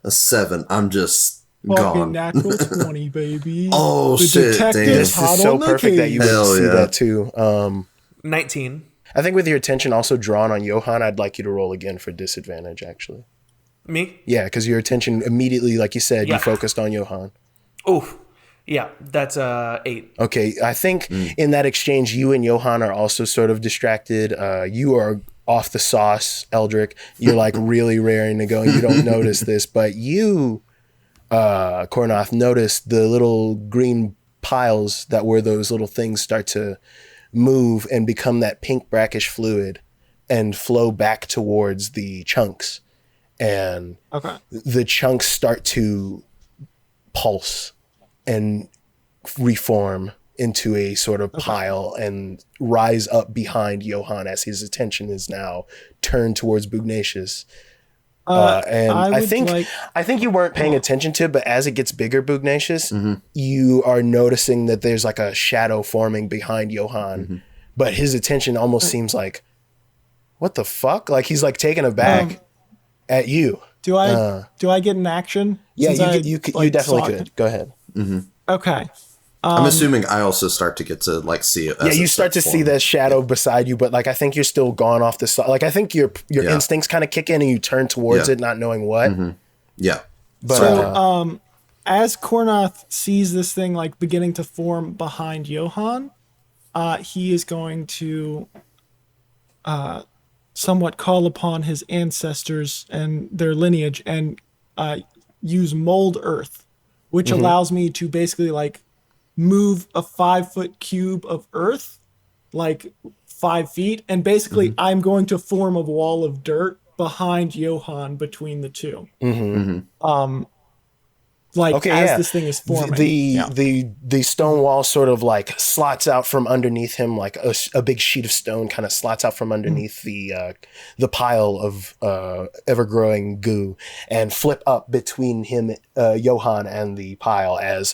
A 7. I'm just fucking gone. natural 20, baby. Oh, the shit. Damn. This is so perfect that you would see that too. 19. I think with your attention also drawn on Johan, I'd like you to roll again for disadvantage, actually. Me? Yeah, because your attention immediately, like you said, you focused on Johan. Oof. Yeah, that's 8. Okay, I think in that exchange, you and Johan are also sort of distracted. You are off the sauce, Eldrick. You're like really raring to go and you don't notice this, but you, Kornoth, noticed the little green piles that were those little things start to move and become that pink brackish fluid and flow back towards the chunks. And the chunks start to pulse and reform into a sort of pile and rise up behind Johann as his attention is now turned towards Bugnacious. And I think you weren't paying attention to it, but as it gets bigger, Bugnacious, you are noticing that there's like a shadow forming behind Johann, but his attention almost seems like, what the fuck? Like he's like taken aback at you. Do I get an action? Yeah, you definitely could. Go ahead. Okay. I'm assuming I also start to get to like see it. Yeah, you start to see the shadow beside you, but like I think you're still gone off the side. Like I think your instincts kind of kick in and you turn towards it, not knowing what. Yeah. But so as Kornoth sees this thing like beginning to form behind Johann, he is going to somewhat call upon his ancestors and their lineage and use mold earth, which allows me to basically like move a 5-foot cube of earth like 5 feet, and basically I'm going to form a wall of dirt behind Johann between the two. This thing is forming. The stone wall sort of like slots out from underneath him, like a big sheet of stone kind of slots out from underneath the pile of ever-growing goo and flip up between him, Johann, and the pile as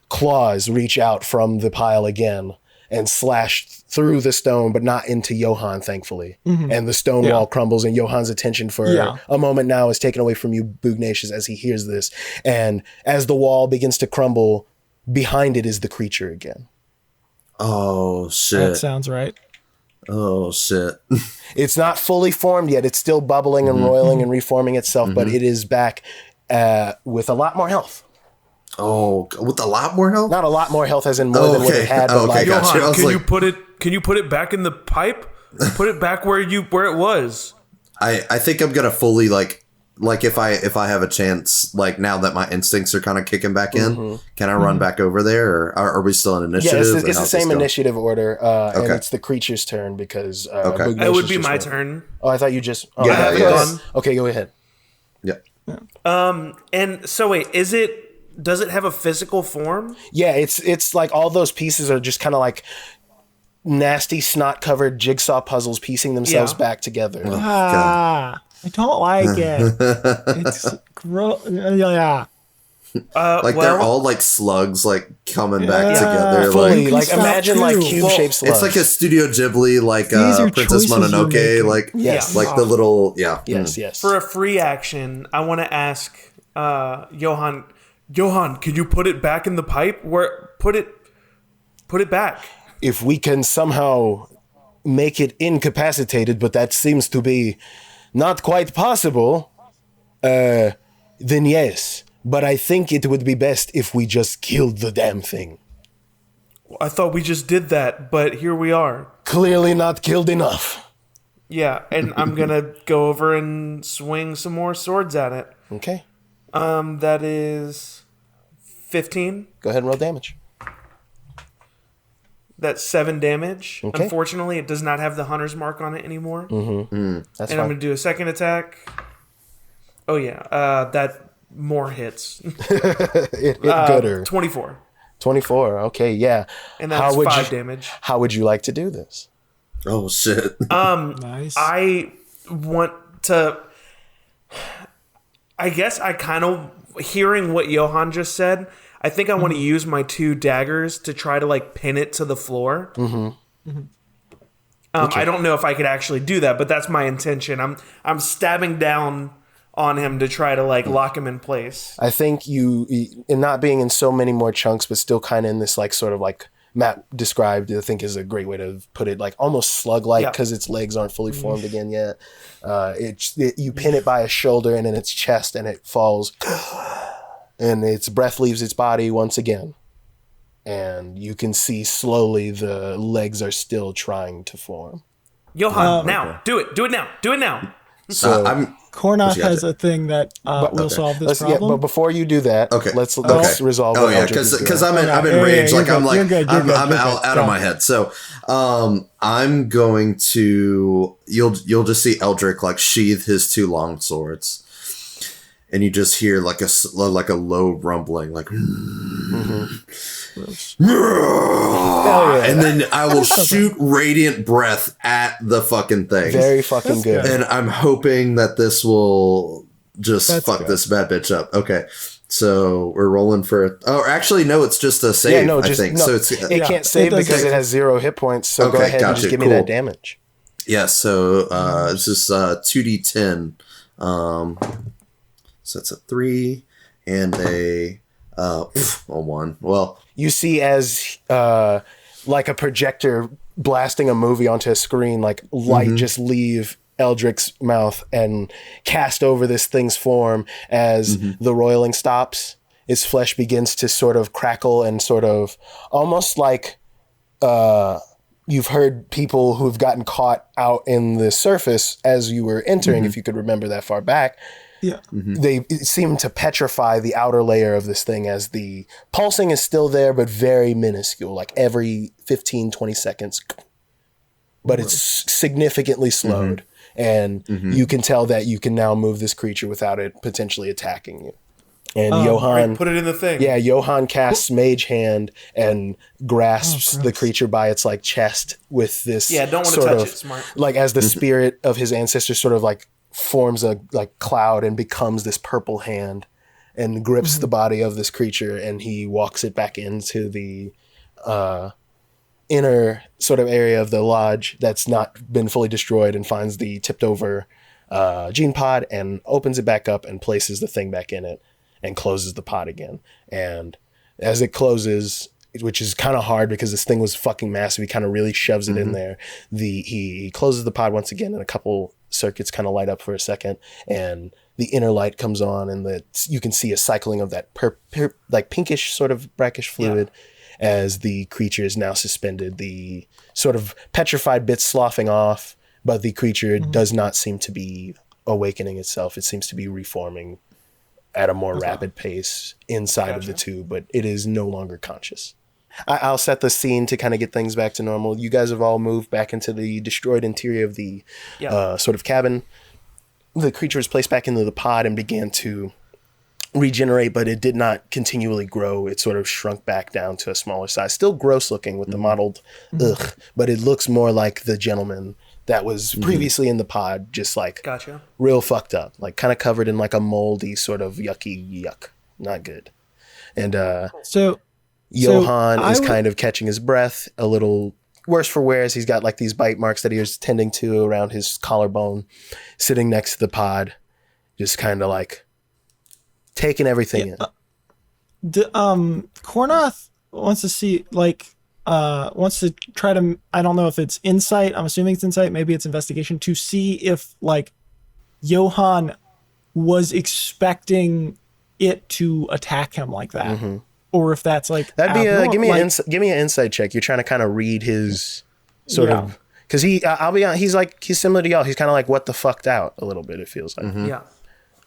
claws reach out from the pile again and slash through the stone, but not into Johann, thankfully. And the stone wall crumbles, and Johann's attention for a moment now is taken away from you, Bugnacious, as he hears this. And as the wall begins to crumble, behind it is the creature again. Oh, shit. That sounds right. Oh, shit. It's not fully formed yet. It's still bubbling and roiling and reforming itself, but it is back with a lot more health. Oh, with a lot more health? Not a lot more health as in more than what it had. But like, Johann, can you put it back in the pipe? Put it back where it was. I think I'm gonna fully like if I have a chance, like now that my instincts are kind of kicking back in, can I run back over there, or are we still in initiative? Yeah, it's the same initiative order, and it's the creature's turn because it would be my turn. Oh, I thought you just. I haven't gone. Okay, go ahead. Yeah. And so wait, does it have a physical form? Yeah, it's like all those pieces are just kind of like nasty snot covered jigsaw puzzles piecing themselves back together. I don't like it. It's gross. Yeah. They're all like slugs, like coming back together. Fully, like imagine like cube shaped slugs. It's like a Studio Ghibli, like Princess Mononoke, like the little Yes. For a free action, I want to ask Johann, can you put it back in the pipe? Put it back. If we can somehow make it incapacitated, but that seems to be not quite possible, then yes. But I think it would be best if we just killed the damn thing. I thought we just did that, but here we are. Clearly not killed enough. Yeah, and I'm gonna go over and swing some more swords at it. Okay. That is 15. Go ahead and roll damage. That's 7 damage. Okay. Unfortunately, it does not have the hunter's mark on it anymore. That's and fine. I'm going to do a second attack. Oh, yeah. That more hits. it gooder. 24. 24. Okay, yeah. And that's 5 damage. How would you like to do this? Oh, shit. Nice. I want to... I guess I kind of... Hearing what Johann just said... I think I want to use my 2 daggers to try to like pin it to the floor. Okay. I don't know if I could actually do that, but that's my intention. I'm stabbing down on him to try to like lock him in place. I think you, in not being in so many more chunks, but still kind of in this like sort of like Matt described, I think is a great way to put it, like almost slug-like because its legs aren't fully formed again yet. You pin it by a shoulder and in its chest, and it falls. And its breath leaves its body once again. And you can see slowly the legs are still trying to form. Johan, now. Do it. Do it now. Do it now. So I'm. Kornoth has a thing that will solve this problem. Yeah, but before you do that, let's resolve. Oh yeah, because I'm in rage. Like I'm like I'm out of my head. So I'm going to you'll just see Eldrick like sheathe his two long swords, and you just hear like a low rumbling, like. And then I will shoot radiant breath at the fucking thing. Very fucking good. And I'm hoping that this will just fuck this bad bitch up. Okay. So we're rolling for actually no, it's just a save, I think. No, so it can't save because it has 0 hit points. So go ahead and just give me that damage. Yeah, so this is 2d10. So it's a 3 and a 1. Well, you see as like a projector blasting a movie onto a screen, like light just leave Eldrick's mouth and cast over this thing's form as the roiling stops. Its flesh begins to sort of crackle and sort of almost like you've heard people who've gotten caught out in the surface as you were entering, if you could remember that far back. Yeah. They seem to petrify the outer layer of this thing as the pulsing is still there, but very minuscule, like every 15, 20 seconds. But it's significantly slowed. And you can tell that you can now move this creature without it potentially attacking you. And Johan... Put it in the thing. Yeah, Johan casts Mage Hand and grasps the creature by its like chest with this don't want to touch it. Smart. Like as the spirit of his ancestors sort of like forms a like cloud and becomes this purple hand and grips the body of this creature, and he walks it back into the inner sort of area of the lodge that's not been fully destroyed, and finds the tipped over gene pod and opens it back up and places the thing back in it and closes the pod again. And as it closes, which is kind of hard because this thing was fucking massive, he kind of really shoves it in there. He closes the pod once again, and a couple circuits kind of light up for a second, and the inner light comes on, and you can see a cycling of that like pinkish sort of brackish fluid as the creature is now suspended. The sort of petrified bits sloughing off, but the creature does not seem to be awakening itself. It seems to be reforming at a more rapid pace inside of the tube, but it is no longer conscious. I'll set the scene to kind of get things back to normal. You guys have all moved back into the destroyed interior of the sort of cabin. The creature was placed back into the pod and began to regenerate, but it did not continually grow. It sort of shrunk back down to a smaller size. Still gross looking with the mottled but it looks more like the gentleman that was previously in the pod, just like real fucked up, like kind of covered in like a moldy sort of yuck. Not good. And Johan is kind of catching his breath, a little worse for wear, as he's got like these bite marks that he was tending to around his collarbone, sitting next to the pod, just kind of like taking everything in. Kornoth wants to see, like, wants to try to, I don't know if it's insight, I'm assuming it's insight, maybe it's investigation, to see if like Johan was expecting it to attack him like that. Or if that's like that'd be give me an insight check. You're trying to kind of read his sort of, because I'll be honest, he's similar to y'all. He's kind of like what the fucked out a little bit. It feels like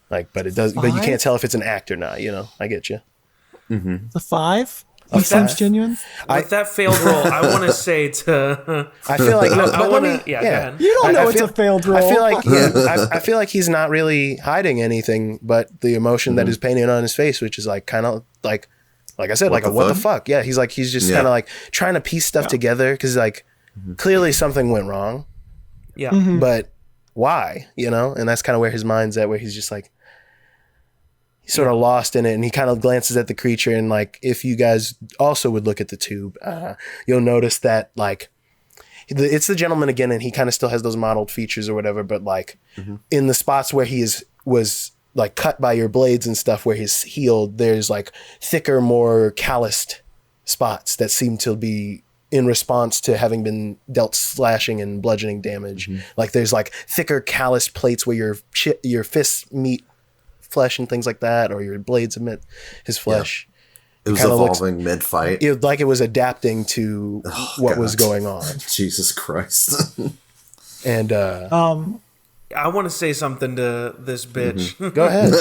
like, but it does, but you can't tell if it's an act or not. You know, I get you. The 5. He seems genuine. With that failed roll, I want to say to. I feel like no, I want to. Yeah, go ahead. You don't know it's a failed roll. I feel like I feel like he's not really hiding anything, but the emotion that is painted on his face, which is like kind of like I said, like a what the fuck? Yeah, he's just kind of like trying to piece stuff together because like clearly something went wrong. Yeah, but why? You know, and that's kind of where his mind's at, where he's just like. Sort of lost in it, and he kind of glances at the creature, and like if you guys also would look at the tube, you'll notice that like it's the gentleman again, and he kind of still has those mottled features or whatever, but like in the spots where he was like cut by your blades and stuff, where he's healed, there's like thicker, more calloused spots that seem to be in response to having been dealt slashing and bludgeoning damage. Like there's like thicker calloused plates where your fists meet flesh and things like that, or your blades emit his flesh. It was evolving mid-fight. Like it was adapting to what was going on. Jesus Christ. And I want to say something to this bitch. go ahead.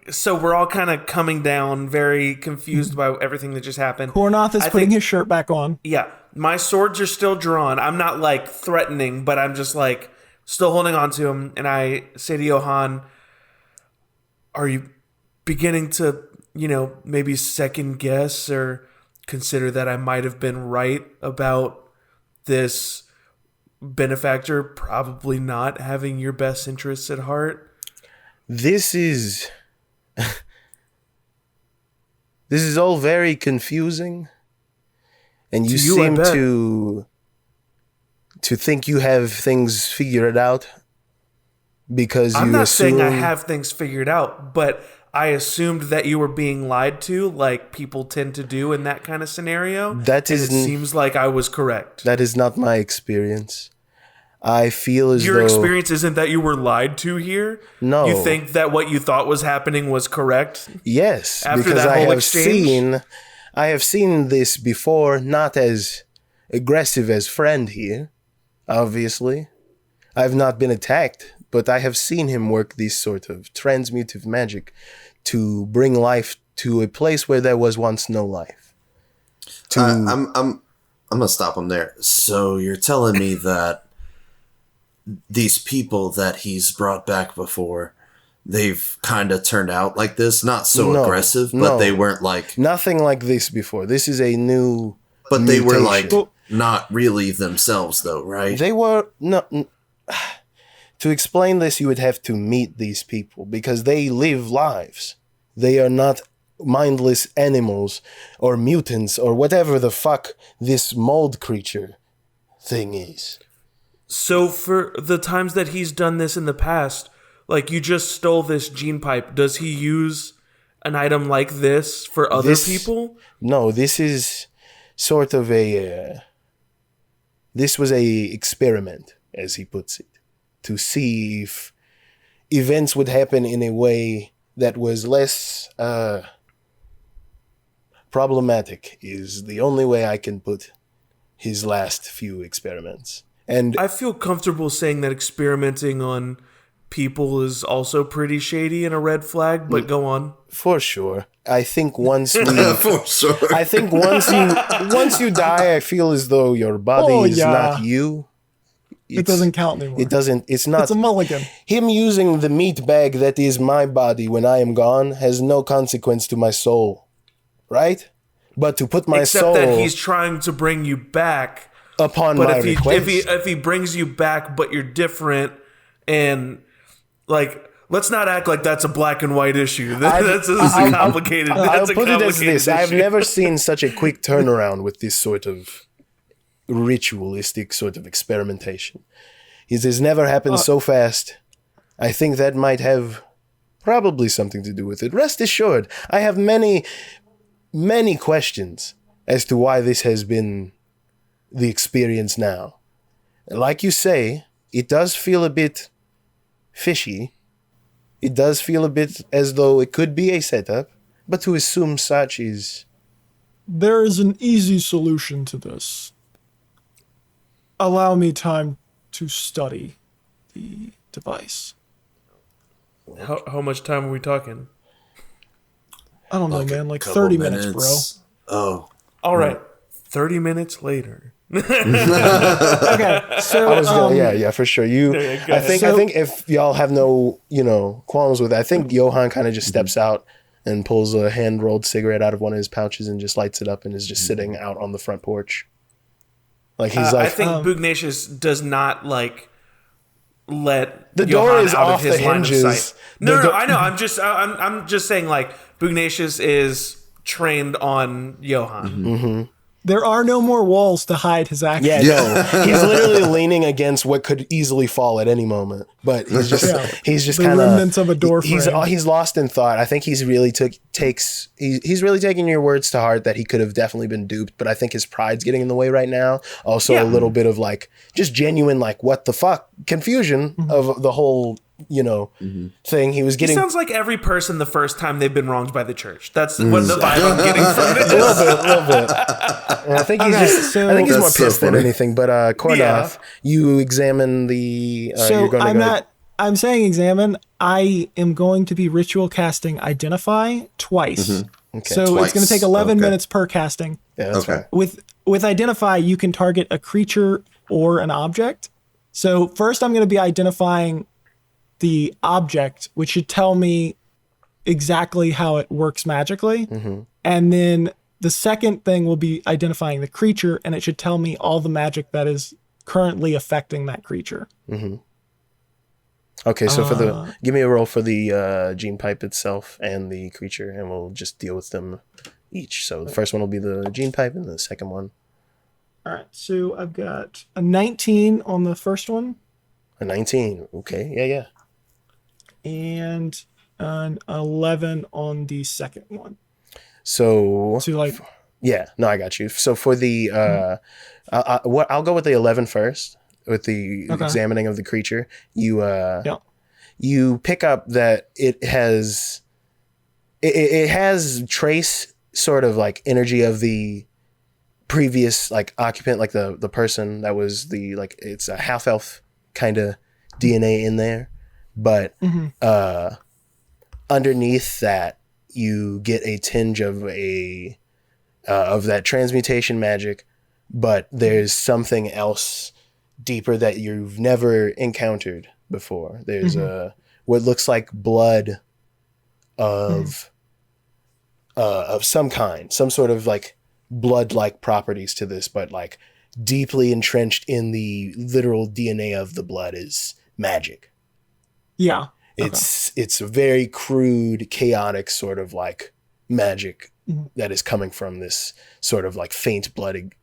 So we're all kind of coming down, very confused by everything that just happened. Kornoth is putting his shirt back on. Yeah, my swords are still drawn. I'm not like threatening, but I'm just like still holding on to him. And I say to Johan, "Are you beginning to, maybe second guess or consider that I might have been right about this benefactor probably not having your best interests at heart?" This is all very confusing, and you seem to think you have things figured out because I'm you not assume... saying I have things figured out, but I assumed that you were being lied to, like people tend to do in that kind of scenario. It seems like I was correct. That is not my experience. I feel as though... Your experience isn't that you were lied to here? No. You think that what you thought was happening was correct? Yes, After because that whole exchange? I have seen this before, not as aggressive as friend here, obviously. I've not been attacked, but I have seen him work this sort of transmutive magic to bring life to a place where there was once no life. I'm gonna stop him there. So you're telling me that these people that he's brought back before, they've kind of turned out like this? Not so aggressive, but they weren't like... Nothing like this before. This is a new But they were like mutation. not really themselves though, right? They were... No, to explain this, you would have to meet these people because they live lives. They are not mindless animals or mutants or whatever the fuck this mold creature thing is. So for the times that he's done this in the past, like you just stole this gene pipe, does he use an item like this for other people? No, this is sort of this was a experiment, as he puts it, to see if events would happen in a way that was less problematic, is the only way I can put his last few experiments. And I feel comfortable saying that experimenting on people is also pretty shady and a red flag, but go on. For sure. I think once we... For sure. I think once you die, I feel as though your body is not you. It doesn't count anymore. It's not... It's a mulligan. Him using the meat bag that is my body when I am gone has no consequence to my soul. Right? But to put my soul... Except that he's trying to bring you back... Upon but my if request. if he brings you back, but you're different, and like, let's not act like that's a black and white issue. That's a complicated. I'll That's a put it as complicated this: I've issue. never seen such a quick turnaround with this sort of ritualistic sort of experimentation. It has never happened so fast. I think that might have probably something to do with it. Rest assured, I have many, many questions as to why this has been the experience now. Like you say, it does feel a bit fishy. It does feel a bit as though it could be a setup, but to assume such is... There is an easy solution to this. Allow me time to study the device. How much time are we talking? I don't know, man. a Like couple 30 minutes, bro. Oh. All right, 30 minutes later. Okay, so I was gonna, for sure. go I think if y'all have no, qualms with it, I think Johan kind of just steps out and pulls a hand-rolled cigarette out of one of his pouches and just lights it up and is just sitting out on the front porch. Like he's I think Bugnacious does not like let the Johan door is out off of his the line of hinges. sight. No, I know. I'm just saying like Bugnacious is trained on Johan. Mm-hmm. there are no more walls to hide his actions. Yeah, no, he's literally leaning against what could easily fall at any moment. But he's just The kind remnants of a door He's frame. lost in thought. I think he's really he's really taking your words to heart that he could have definitely been duped. But I think his pride's getting in the way right now. Also, a little bit of like just genuine like what the fuck confusion of the whole thing. He was He getting sounds like every person the first time they've been wronged by the church. That's what the vibe I'm getting from it. a little bit. And I think he's I think he's more That's so pissed than funny. anything. But Kornoth, you examine the. So you're going to I'm not. I'm saying examine. I am going to be ritual casting identify twice. Okay, So twice. it's going to take 11 Okay. minutes per casting. Yeah, that's Okay. fine. With identify, you can target a creature or an object. So first, I'm going to be identifying the object, which should tell me exactly how it works magically. And then the second thing will be identifying the creature, and it should tell me all the magic that is currently affecting that creature. Okay, so for give me a roll for the gene pipe itself and the creature, and we'll just deal with them each. So the first one will be the gene pipe, and the second one All right, so I've got a 19 on the first one a 19. Okay, yeah. and an 11 on the second one. So So like, yeah, no, I got you. So for the I'll go with the 11 first. With the examining of the creature, you you pick up that it has trace sort of like energy of the previous like occupant, like the person that was the like it's a half elf kind of DNA in there, but underneath that you get a tinge of of that transmutation magic, but there's something else deeper that you've never encountered before. There's what looks like blood of some kind, some sort of like blood-like properties to this, but like deeply entrenched in the literal DNA of the blood is magic. yeah. It's a very crude, chaotic sort of like magic that is coming from this sort of like faint blood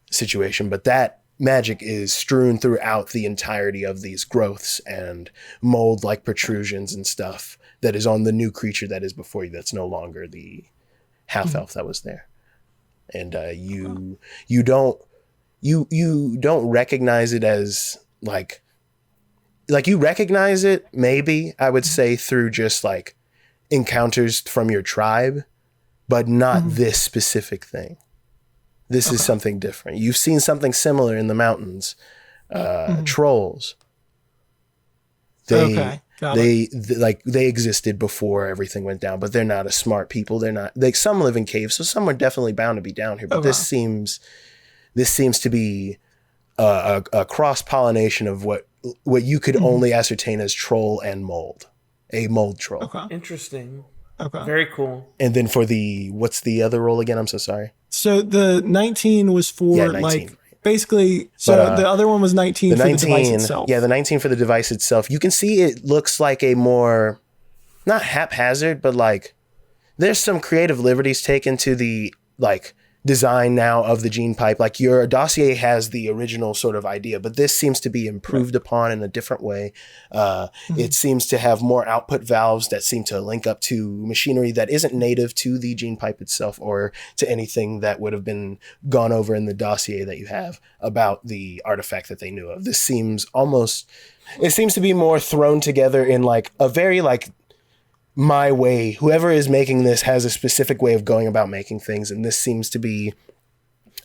situation, but that magic is strewn throughout the entirety of these growths and mold like protrusions and stuff that is on the new creature that is before you, that's no longer the half elf that was there. And you don't recognize it as like you recognize it maybe, I would say, through just like encounters from your tribe, but not this specific thing. This is something different. You've seen something similar in the mountains. Trolls. They existed before everything went down, but they're not a smart people. They're not. Some live in caves, so some are definitely bound to be down here. But this seems to be a cross pollination of what you could only ascertain as troll and mold, a mold troll. Okay. Interesting. Okay. Very cool. And then for what's the other roll again? I'm so sorry. So the 19 was for 19, like right. basically. So the other one was 19 for the device itself. Yeah, the 19 for the device itself. You can see it looks like a more, not haphazard, but like there's some creative liberties taken to the like design now of the gene pipe. Like your dossier has the original sort of idea, but this seems to be improved upon in a different way. It seems to have more output valves that seem to link up to machinery that isn't native to the gene pipe itself or to anything that would have been gone over in the dossier that you have about the artifact that they knew of. This seems it seems to be more thrown together in like a very like my way. Whoever is making this has a specific way of going about making things, and this seems to be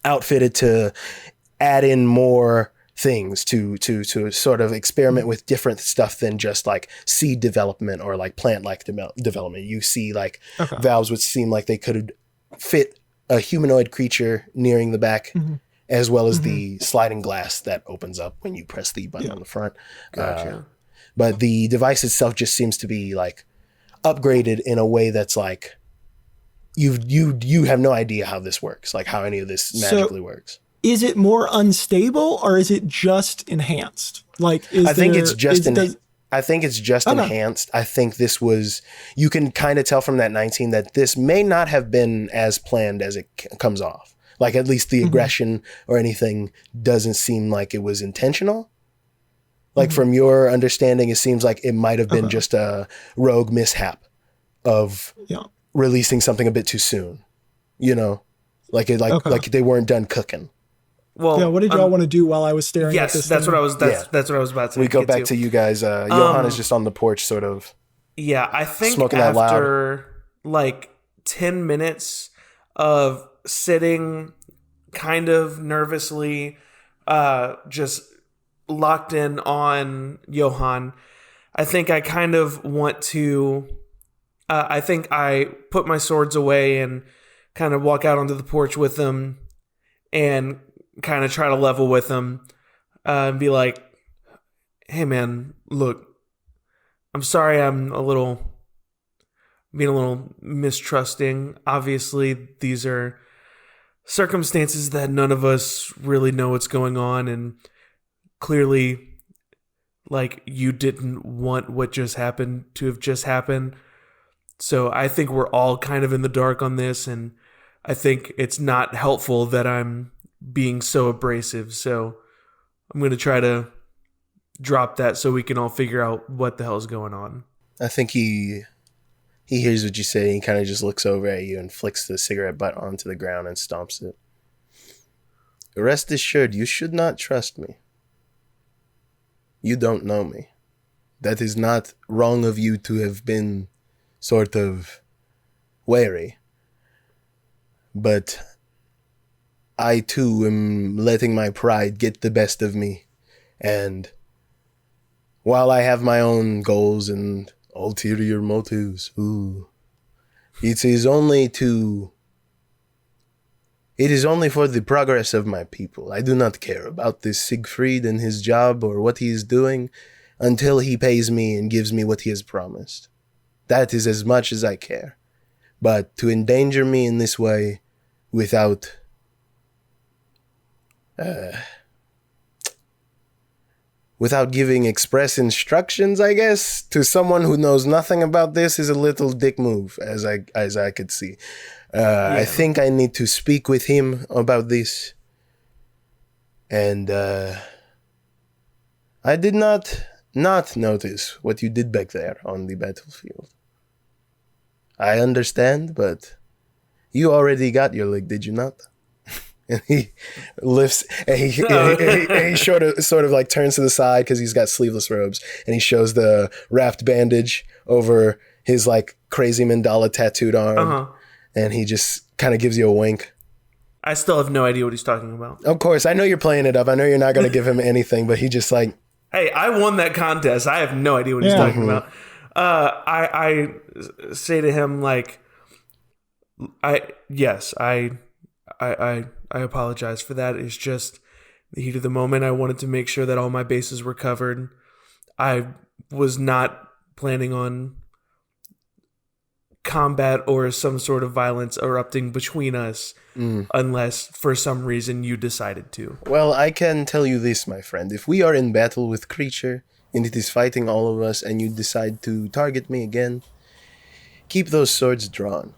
outfitted to add in more things to sort of experiment with different stuff than just like seed development or like plant-like development. You see like valves which seem like they could fit a humanoid creature nearing the back, as well as the sliding glass that opens up when you press the button on the front. Gotcha. But the device itself just seems to be like upgraded in a way that's like you have no idea how this works, like how any of this magically works. Is it more unstable or is it just enhanced? Like, I think it's just enhanced. I think this was, you can kind of tell from that 19 that this may not have been as planned as it comes off. Like at least the aggression or anything doesn't seem like it was intentional. Like from your understanding, it seems like it might have been just a rogue mishap of releasing something a bit too soon, you know, like they weren't done cooking. Well, Yeah, what did y'all want to do while I was staring at yes, this that's thing? what I was. Yeah. That's what I was about to. We go get back to you guys. Johan is just on the porch, sort of. Yeah, I think Smoking that loud. after like 10 minutes of sitting kind of nervously, just locked in on Johan, I think I kind of want to. I think I put my swords away and kind of walk out onto the porch with them and kind of try to level with them and be like, hey man, look, I'm sorry I'm being a little mistrusting. Obviously, these are circumstances that none of us really know what's going on, and clearly, like, you didn't want what just happened to have just happened. So I think we're all kind of in the dark on this, and I think it's not helpful that I'm being so abrasive. So I'm going to try to drop that so we can all figure out what the hell's going on. I think he hears what you say, and he kind of just looks over at you and flicks the cigarette butt onto the ground and stomps it. Rest assured, you should not trust me. You don't know me. That is not wrong of you to have been sort of wary. But I too am letting my pride get the best of me. And while I have my own goals and ulterior motives, it is only for the progress of my people. I do not care about this Siegfried and his job or what he is doing until he pays me and gives me what he has promised. That is as much as I care. But to endanger me in this way without giving express instructions, I guess, to someone who knows nothing about this is a little dick move, as I could see. I think I need to speak with him about this. And I did not notice what you did back there on the battlefield. I understand, but you already got your leg, did you not? And he lifts, and he sort of like turns to the side because he's got sleeveless robes, and he shows the wrapped bandage over his like crazy mandala tattooed arm, and he just kind of gives you a wink. I still have no idea what he's talking about. Of course, I know you're playing it up. I know you're not going to give him anything, but he just like, hey, I won that contest. I have no idea what he's talking about. I say to him like, I apologize for that. It's just the heat of the moment. I wanted to make sure that all my bases were covered. I was not planning on combat or some sort of violence erupting between us unless for some reason you decided to. Well, I can tell you this, my friend. If we are in battle with Creature and it is fighting all of us and you decide to target me again, keep those swords drawn.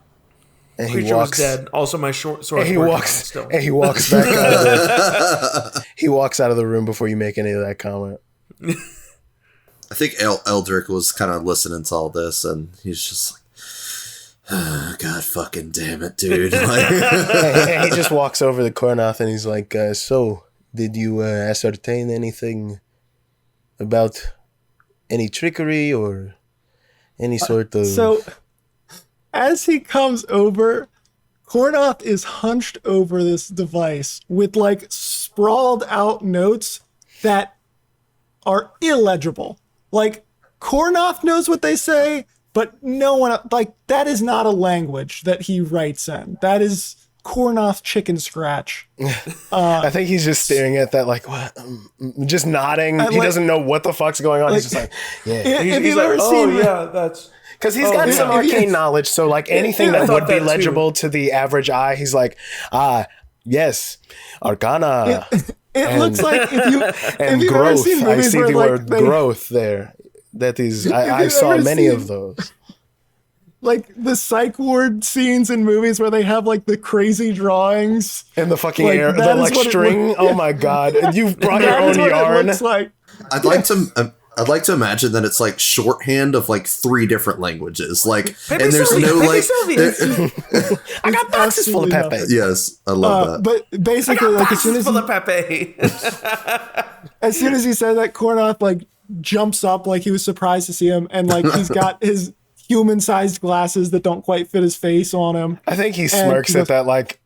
And Creature was dead. Also, my sword. And he walks back out. He walks out of the room before you make any of that comment. I think Eldrick was kind of listening to all this, and he's just like, oh, God fucking damn it, dude. And he just walks over to Kornoth and he's like, so, did you ascertain anything about any trickery or any sort of... So, as he comes over, Kornoth is hunched over this device with like sprawled out notes that are illegible. Like, Kornoth knows what they say, but no one, like, that is not a language that he writes in. That is Kornoth chicken scratch. I think he's just staring at that like, what? Just nodding. He doesn't know what the fuck's going on. He's just like, yeah. He's like, oh, yeah, that's... Because he's got some arcane knowledge, so like anything that would be legible to the average eye, he's like, yes, Arcana. It looks like if you've growth. ever seen movies I see where, the like, word growth there. That is, I saw many of those. Like the psych ward scenes in movies where they have like the crazy drawings and the fucking like, air, the like string. Oh my god! You've brought your own yarn. It looks like. I'd like to I'd like to imagine that it's like shorthand of like 3 different languages. Like, Pepe and there's Sylvia, no Pepe like. Sylvia. I got boxes full of absolutely Pepe. Yes, I love that. But basically, like as soon as Full of Pepe. as soon as he said that, Kornoth like jumps up like he was surprised to see him, and like he's got his human-sized glasses that don't quite fit his face on him. I think he smirks at that like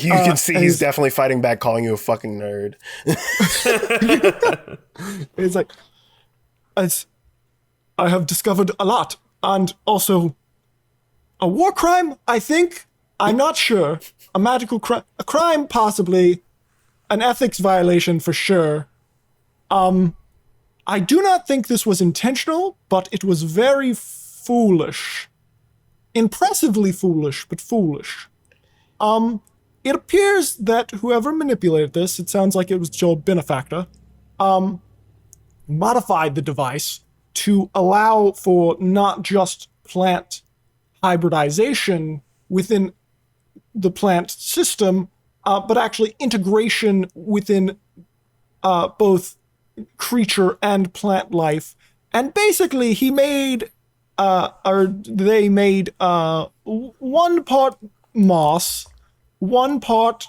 you can see he's definitely fighting back, calling you a fucking nerd. It's like, I have discovered a lot, and also a war crime, I think. I'm not sure. A magical crime, a crime possibly, an ethics violation for sure. I do not think this was intentional, but it was very foolish. Impressively foolish, but foolish. It appears that whoever manipulated this, it sounds like it was Joel Benefactor, modified the device to allow for not just plant hybridization within the plant system, but actually integration within both creature and plant life. And basically he made, they made 1 part moss, 1 part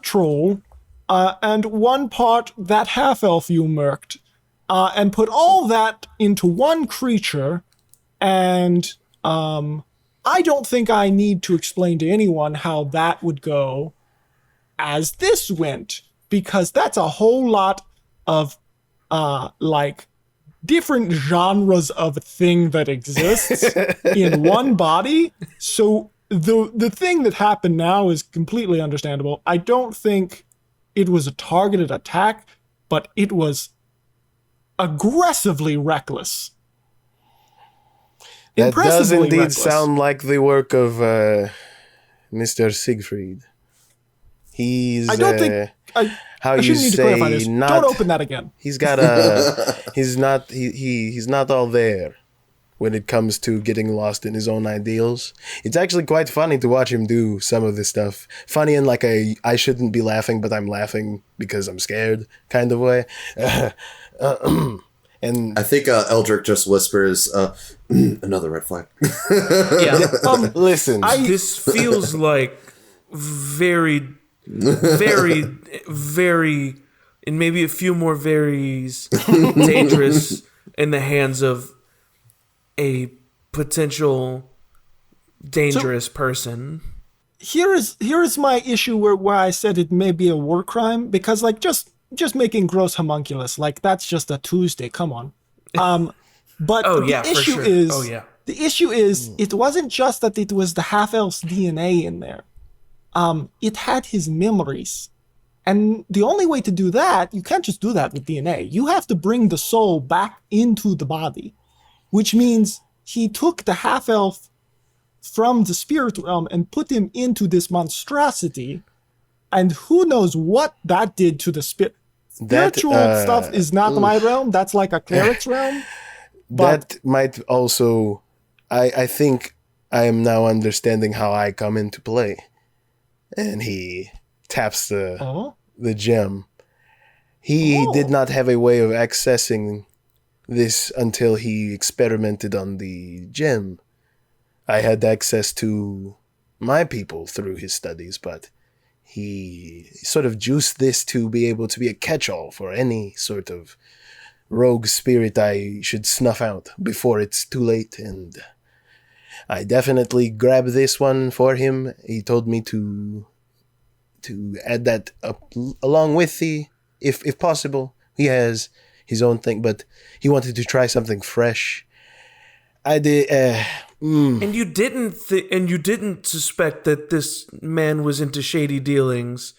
troll, and 1 part that half-elf you murked, and put all that into 1 creature, and I don't think I need to explain to anyone how that would go as this went, because that's a whole lot of like different genres of thing that exists in 1 body. So the thing that happened now is completely understandable. I don't think it was a targeted attack, but it was aggressively reckless. That does Impressively indeed reckless. sound like the work of Mr. Siegfried. He's I don't think how I you shouldn't need to clarify say this. not. Don't open that again. He's got a. He's not all there when it comes to getting lost in his own ideals. It's actually quite funny to watch him do some of this stuff. Funny in like a I shouldn't be laughing, but I'm laughing because I'm scared kind of way. And I think Eldrick just whispers, another red flag. Yeah. listen, This feels like very, very, very, and maybe a few more varies dangerous in the hands of a potential dangerous person. Here is my issue where I said it may be a war crime, because like just making gross homunculus, like that's just a Tuesday. Come on. But Oh the yeah, for issue sure. is Oh yeah. the issue is it wasn't just that it was the half-elf's DNA in there. It had his memories. And the only way to do that, you can't just do that with DNA. You have to bring the soul back into the body, which means he took the half-elf from the spirit realm and put him into this monstrosity. And who knows what that did to the spirit. Spiritual stuff is not my realm. That's like a cleric's realm. But that might also. I think I am now understanding how I come into play. And he taps the gem. He did not have a way of accessing this until he experimented on the gem. I had access to my people through his studies, but he sort of juiced this to be able to be a catch-all for any sort of rogue spirit I should snuff out before it's too late, and I definitely grabbed this one for him. He told me to add that up along with the, if possible. He has his own thing, but he wanted to try something fresh. I did. And you didn't suspect that this man was into shady dealings.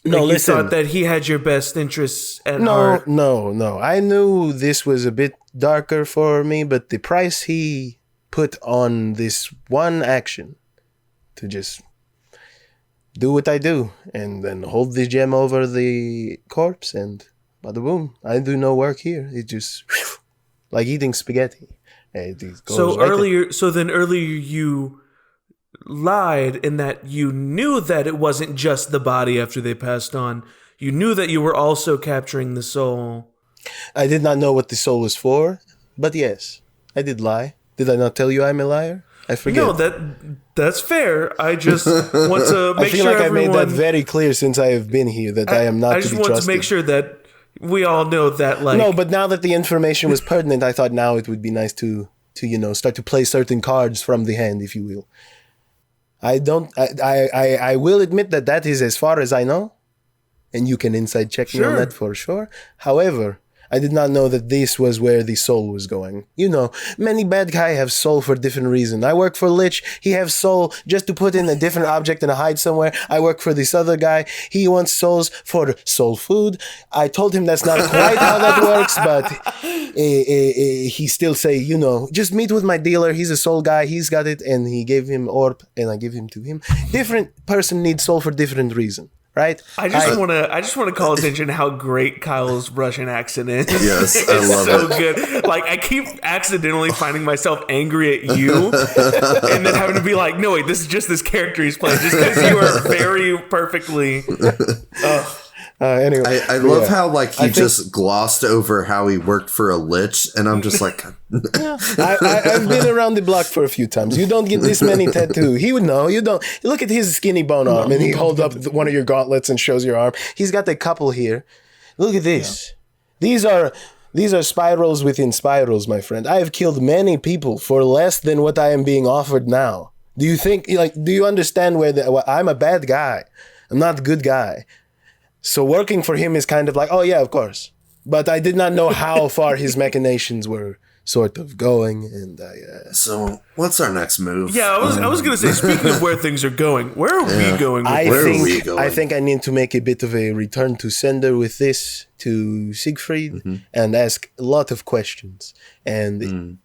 No, Like, listen. You thought that he had your best interests at No, heart. no. I knew this was a bit darker for me, but the price he put on this one action to just do what I do and then hold the gem over the corpse and bada boom. I do no work here. It just like eating spaghetti. It goes So right earlier you lied in that you knew that it wasn't just the body after they passed on. You knew that you were also capturing the soul. I did not know what the soul was for, but yes, I did lie. Did I not tell you I'm a liar? I forget. No, that's fair. I just want to make I feel sure like I made that everyone. very clear since I have been here that I am not I to just be want trusted. to make sure that we all know that, like. No, but now that the information was pertinent, I thought now it would be nice to start to play certain cards from the hand, if you will. I will admit that is as far as I know, and you can inside check me on that for sure. However, I did not know that this was where the soul was going. You know, many bad guys have soul for different reasons. I work for Lich. He has soul just to put in a different object and hide somewhere. I work for this other guy. He wants souls for soul food. I told him that's not quite how that works, but he still say, you know, just meet with my dealer. He's a soul guy. He's got it. And he gave him orb and I give him to him. Different person needs soul for different reason. Right? I just want to call attention to how great Kyle's Russian accent is. Yes, I it's love so it. good. Like I keep accidentally finding myself angry at you, and then having to be like, "No, wait, this is just this character he's playing." Just because you are very perfectly. Anyway, I love how like he just glossed over how he worked for a lich, and I'm just like, I've been around the block for a few times. You don't get this many tattoos. He would know. You don't. Look at his skinny bone arm, and he holds up one of your gauntlets and shows your arm. He's got a couple here. Look at this. Yeah. These are spirals within spirals, my friend. I have killed many people for less than what I am being offered now. Do you understand I'm a bad guy? I'm not a good guy. So working for him is kind of like, oh yeah, of course. But I did not know how far his machinations were sort of going, and so what's our next move? Yeah, I was gonna say, speaking of where things are going, where are we going? I think I need to make a bit of a return to sender with this to Siegfried and ask a lot of questions. And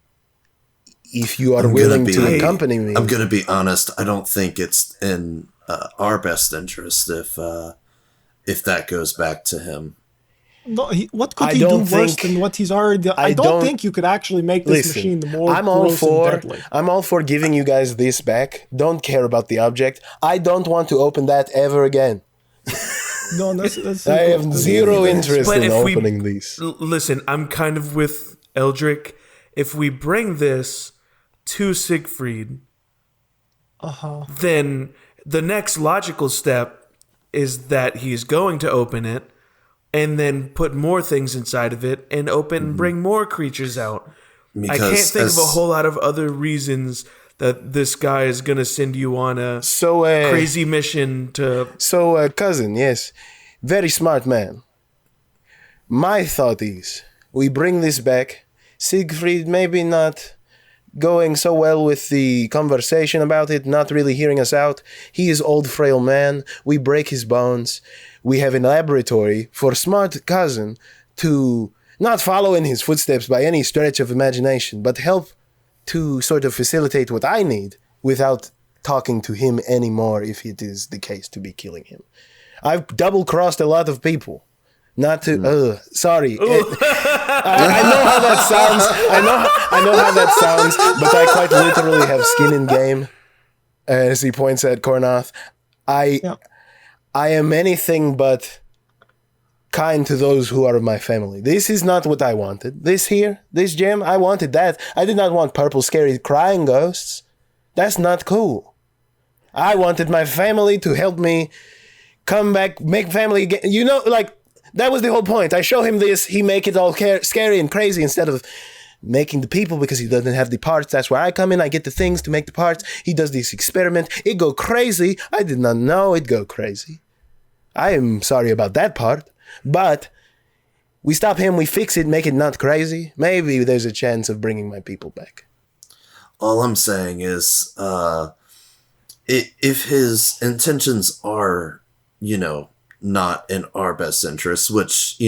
if you are willing to accompany me, I'm gonna be honest. I don't think it's in our best interest if that goes back to him. No, what could he do worse than what he's already? I don't think you could actually make this machine the more gross and deadly. I'm all for giving you guys this back. Don't care about the object. I don't want to open that ever again. No, that's I have zero interest in opening these. Listen, I'm kind of with Eldrick. If we bring this to Siegfried, then the next logical step is that he's going to open it and then put more things inside of it and bring more creatures out. Because I can't think of a whole lot of other reasons that this guy is going to send you on a crazy mission to... So, cousin, yes, very smart man. My thought is, we bring this back. Siegfried maybe not going so well with the conversation about it, not really hearing us out. He is old, frail man. We break his bones. We have a laboratory for smart cousin to not follow in his footsteps by any stretch of imagination, but help to sort of facilitate what I need without talking to him anymore if it is the case to be killing him. I've double-crossed a lot of people. Not to, sorry. I know how that sounds. I know how that sounds, but I quite literally have skin in game, as he points at Kornoth. I am anything but kind to those who are of my family. This is not what I wanted. This gem, I wanted that. I did not want purple, scary, crying ghosts. That's not cool. I wanted my family to help me come back, make family again. You know, like, that was the whole point. I show him this, he make it all scary and crazy instead of making the people because he doesn't have the parts. That's where I come in. I get the things to make the parts. He does this experiment. It go crazy. I did not know it go crazy. I am sorry about that part. But we stop him, we fix it, make it not crazy. Maybe there's a chance of bringing my people back. All I'm saying is, if his intentions are, not in our best interest, which,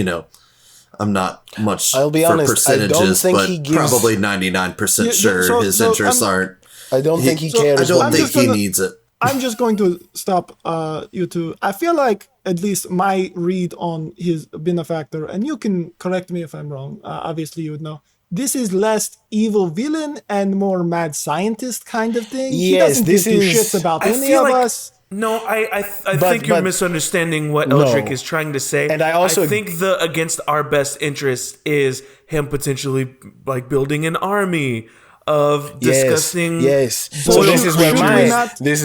I'm not much I'll be for honest, percentages, I don't think but he gives... probably 99% sure his interests aren't. I don't think he cares. I don't think he needs it. I'm just going to stop you two. I feel like at least my read on his benefactor, and you can correct me if I'm wrong. Obviously, you would know. This is less evil villain and more mad scientist kind of thing. Yes, he doesn't give two shits about any of us. No, I think you're misunderstanding what Eldrick is trying to say. And I think the against our best interest is him potentially like building an army of disgusting. Yes. So this is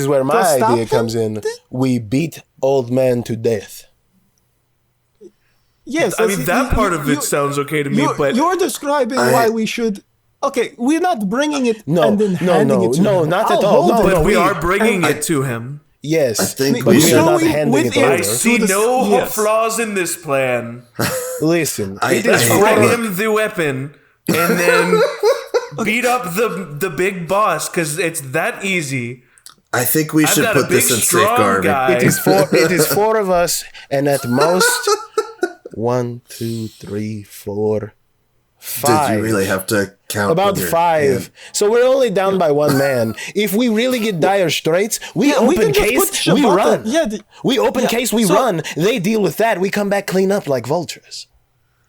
where my idea comes in. We beat old man to death. Yes, I mean that part of it sounds okay to me, but you're describing why we should. Okay, we're not bringing it and then handing it to him. No, not at all. No, but we are bringing it to him. Yes, I think but we are not showing handing with it it. over. I see no flaws in this plan. Listen, Let's bring him the weapon and then beat up the big boss because it's that easy. I think we should got a put this big, in strong safeguarding. guy. it is four of us, and at most 1, 2, 3, 4, 5. Did you really have to count? About 5. So we're only down by one man. If we really get dire straits, we open case, we run. We open case, we run. They deal with that. We come back clean up like vultures.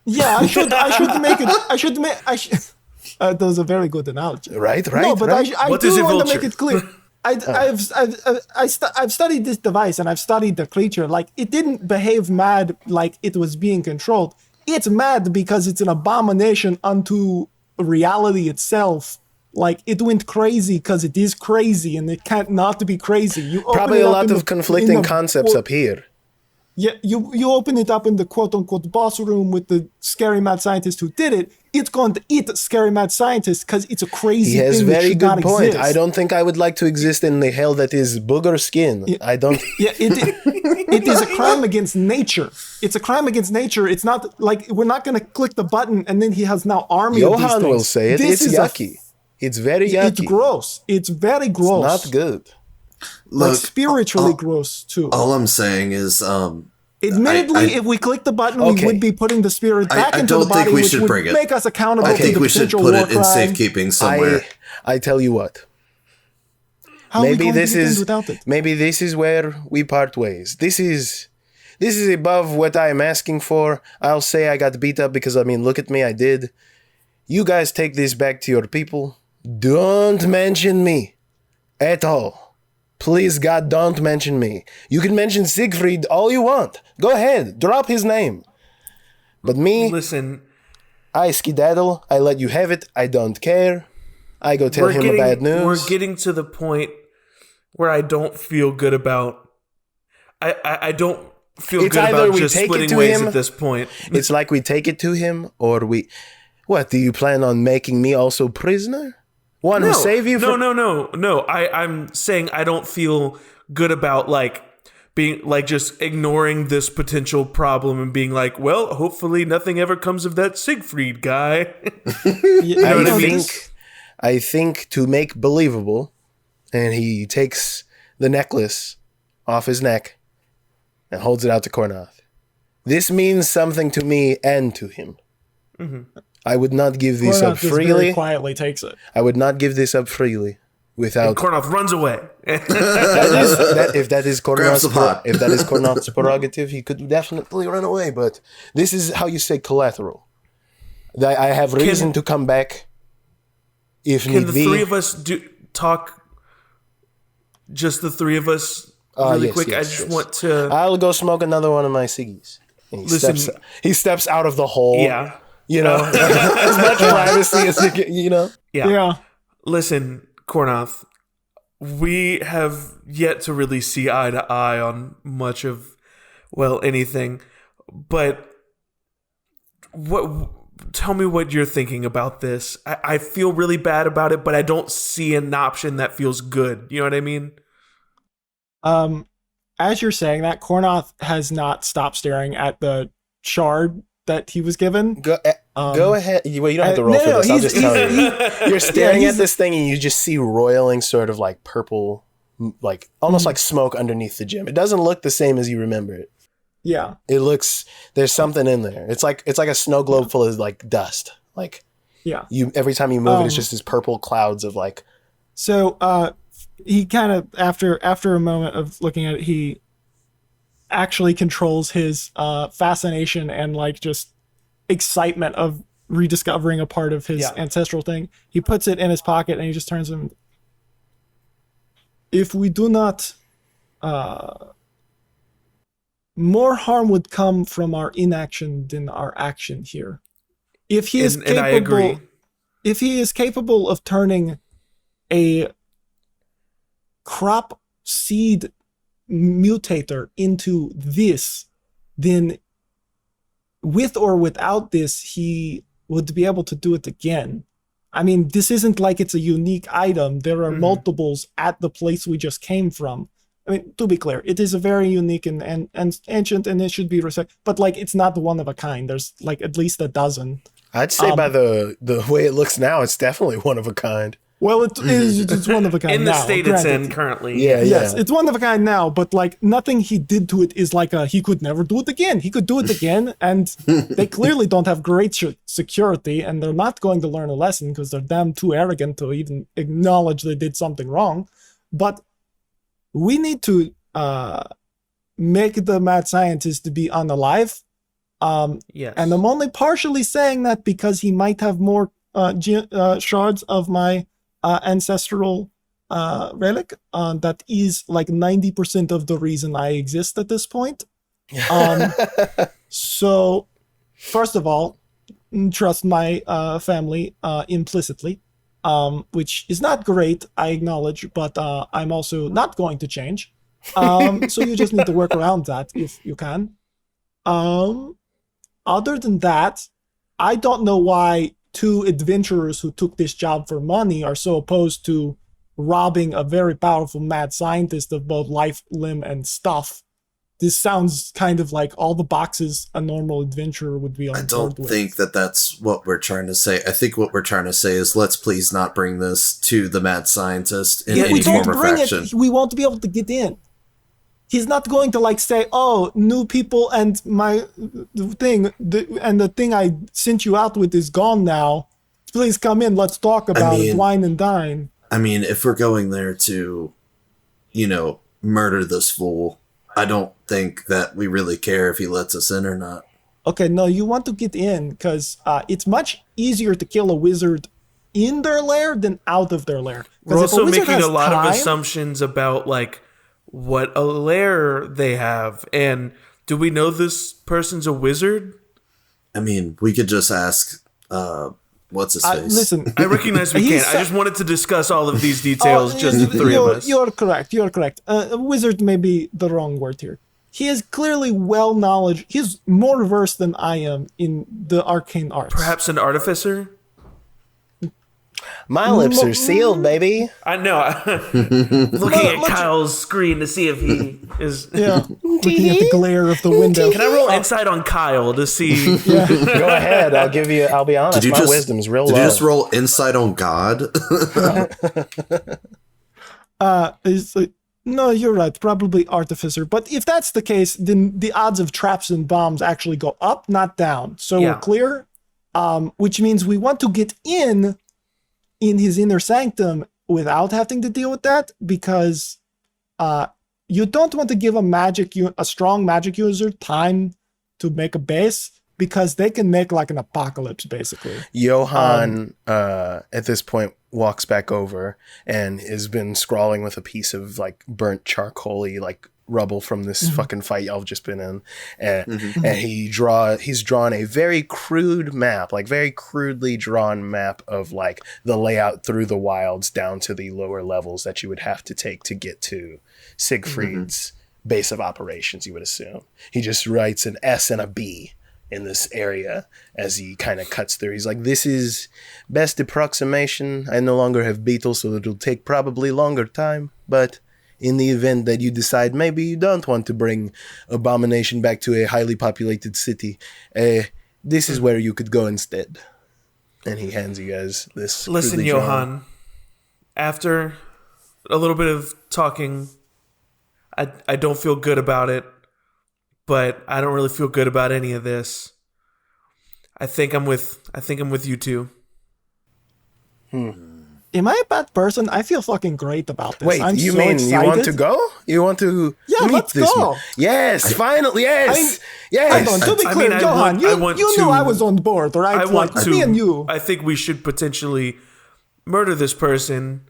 Yeah, I should make it. That was a very good analogy. Right. No, but right. I do want to make it clear. I've studied this device and I've studied the creature. Like, it didn't behave mad like it was being controlled. It's mad because it's an abomination unto reality itself. Like, it went crazy because it is crazy and it can't not be crazy. Probably a lot of conflicting concepts up here. Yeah, you open it up in the quote-unquote boss room with the scary mad scientist who did it. It's going to eat scary mad scientist because it's a crazy thing. He has a very good point. Exist. I don't think I would like to exist in the hell that is booger skin. I don't. Yeah, it is a crime against nature. It's a crime against nature. It's not like we're not going to click the button and then he has now army of these things. Johan will say it. It's yucky. It's very yucky. It's gross. It's very gross. It's not good. Look, like spiritually gross too. All I'm saying is, admittedly, if we click the button, we would be putting the spirit back into the body, which would make us accountable. I think to the we should put it in safekeeping somewhere. I tell you what. Maybe this is where we part ways. This is above what I am asking for. I'll say I got beat up because look at me, I did. You guys take this back to your people. Don't mention me at all. Please, God, don't mention me. You can mention Siegfried all you want. Go ahead, drop his name. But me, listen, I skedaddle. I let you have it. I don't care. I go tell him bad news. We're getting to the point where I don't feel good about. I don't feel good about just splitting ways at this point. It's like we take it to him, or we. What, do you plan on making me also prisoner? Who save you from... No. I'm saying I don't feel good about being just ignoring this potential problem and being like, well, hopefully nothing ever comes of that Siegfried guy. I think to make believable, and he takes the necklace off his neck and holds it out to Kornath. This means something to me and to him. Mm-hmm. I would not give this up freely. Very quietly takes it. I would not give this up freely without. And Kornath runs away. If that is Kornath's prerogative, he could definitely run away. But this is how you say collateral. I have reason to come back. If need be. Can the three of us talk? Just the three of us, really quick. I just want to. I'll go smoke another one of my ciggies. He steps out of the hole. Yeah. As much privacy as you get, Yeah. Listen, Kornath, we have yet to really see eye to eye on much of, anything. But tell me what you're thinking about this. I feel really bad about it, but I don't see an option that feels good. You know what I mean? As you're saying that, Kornath has not stopped staring at the shard that he was given. Go ahead. Well, you don't have to roll for this. I'll just tell you. You're staring at this thing and you just see roiling sort of like purple, like almost like smoke underneath the gem. It doesn't look the same as you remember it. Yeah. It looks, there's something in there. It's like a snow globe full of like dust. Like, every time you move it, it's just these purple clouds of like. So he kind of, after a moment of looking at it, he actually controls his fascination and like just excitement of rediscovering a part of his ancestral thing. He puts it in his pocket and he just turns him. If we do not more harm would come from our inaction than our action here. If he is And I agree. if he is capable of turning a crop seed mutator into this, then with or without this, he would be able to do it again. I mean, this isn't like it's a unique item. There are multiples at the place we just came from. I mean, to be clear, it is a very unique and ancient, and it should be respected. But like, it's not one of a kind. There's like at least a dozen. I'd say by the way it looks now, it's definitely one of a kind. Well, it's one of a kind In the now, state it's granted. in currently. Yes, it's one of a kind now, but like nothing he did to it is like he could never do it again. He could do it again, and they clearly don't have great security, and they're not going to learn a lesson because they're damn too arrogant to even acknowledge they did something wrong. But we need to make the mad scientist to be unalive. Yes. And I'm only partially saying that because he might have more shards of my ancestral relic. That is like 90% of the reason I exist at this point. So, first of all, trust my family implicitly, which is not great, I acknowledge, but I'm also not going to change. So you just need to work around that if you can. Other than that, I don't know why two adventurers who took this job for money are so opposed to robbing a very powerful mad scientist of both life, limb, and stuff. This sounds kind of like all the boxes a normal adventurer would be on board with. I don't think that that's what we're trying to say. I think what we're trying to say is let's please not bring this to the mad scientist in any form or fashion. We won't be able to get in. He's not going to like say, "Oh, new people and my thing, and the thing I sent you out with is gone now. Please come in. Let's talk about it. Wine and dine." I mean, if we're going there to, murder this fool, I don't think that we really care if he lets us in or not. Okay, no, you want to get in because it's much easier to kill a wizard in their lair than out of their lair. We're also making a lot of assumptions about like what a lair they have, and do we know this person's a wizard? I mean, we could just ask, what's his face? Listen, I recognize we can't. I just wanted to discuss all of these details, just the three of us. You're correct. A wizard may be the wrong word here. He is clearly knowledge. He's more versed than I am in the arcane arts. Perhaps an artificer? My lips are sealed, baby. I know. Looking at Kyle's screen to see if he is. Yeah, looking at the glare of the window. Can I roll insight on Kyle to see? Yeah. Go ahead. I'll be honest. My wisdom's real low. Did you just roll insight on God? No, you're right. Probably artificer. But if that's the case, then the odds of traps and bombs actually go up, not down. So we're clear. Which means we want to get in his inner sanctum without having to deal with that, because you don't want to give a strong magic user time to make a base, because they can make like an apocalypse basically. Johan at this point walks back over and has been scrawling with a piece of like burnt charcoal-y like rubble from this fucking fight y'all have just been in, and he's drawn a very crude map, like very crudely drawn map of like the layout through the wilds down to the lower levels that you would have to take to get to Siegfried's base of operations, you would assume. He just writes an S and a B in this area as he kind of cuts through. He's like, this is best approximation. I no longer have beetles, so it'll take probably longer time, but in the event that you decide maybe you don't want to bring Abomination back to a highly populated city, this is where you could go instead. And he hands you guys this. Listen, Johan, after a little bit of talking, I don't feel good about it, but I don't really feel good about any of this. I think I'm with you two. Am I a bad person? I feel fucking great about this. Wait, I'm you so mean excited. you want to go? You want to Yeah, meet let's this go. man? Yes, finally, yes. Yes. Hold on, to be clear, Johan, you knew I was on board, right? I want to. Me and you. I think we should potentially murder this person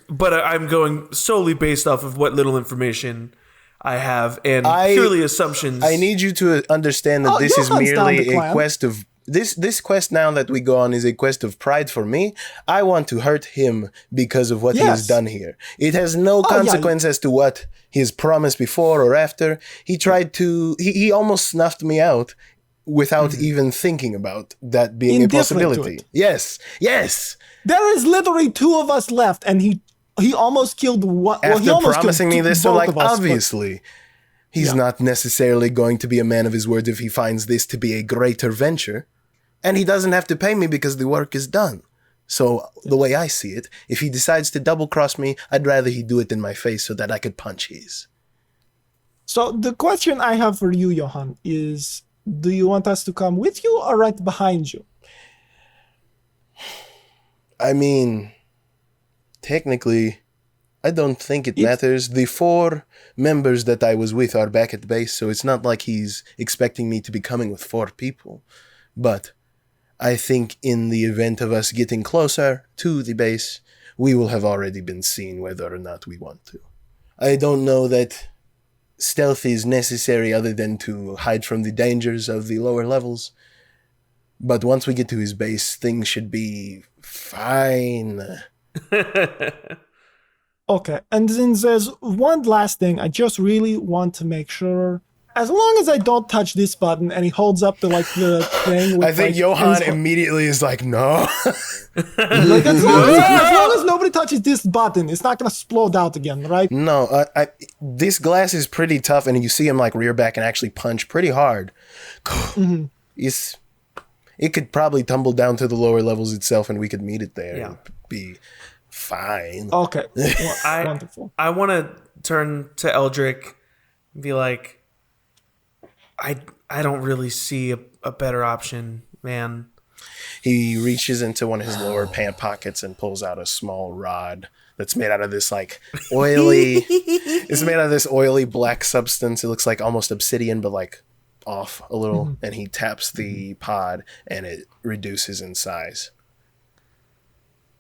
but I'm going solely based off of what little information I have and purely assumptions. I need you to understand that this is merely a quest of this quest now that we go on is a quest of pride for me. I want to hurt him because of what he has done here. It has no consequence as to what he's promised before or after. He tried to he almost snuffed me out without even thinking about that being a possibility. Yes. There is literally 2 of us left, and he almost killed one. After he almost promising me this, so like us, obviously, he's not necessarily going to be a man of his word if he finds this to be a greater venture, and he doesn't have to pay me because the work is done. So the way I see it, if he decides to double cross me, I'd rather he do it in my face so that I could punch his. So the question I have for you, Johan, is: do you want us to come with you or right behind you? I mean, technically, I don't think it matters. The 4 members that I was with are back at the base, so it's not like he's expecting me to be coming with 4 people. But I think in the event of us getting closer to the base, we will have already been seen whether or not we want to. I don't know that stealth is necessary other than to hide from the dangers of the lower levels. But once we get to his base, things should be fine. Okay, and then there's one last thing. I just really want to make sure, as long as I don't touch this button, and he holds up the thing. With, I think Johan immediately is like, no. As long as nobody touches this button, it's not gonna explode out again, right? No, this glass is pretty tough, and you see him like rear back and actually punch pretty hard. It could probably tumble down to the lower levels itself, and we could meet it there and be fine. Okay, wonderful. I want to turn to Eldrick and be like, I don't really see a better option, man. He reaches into one of his lower pant pockets and pulls out a small rod that's made out of this like oily. It's made out of this oily black substance. It looks like almost obsidian, but like off a little. And he taps the pod, and it reduces in size.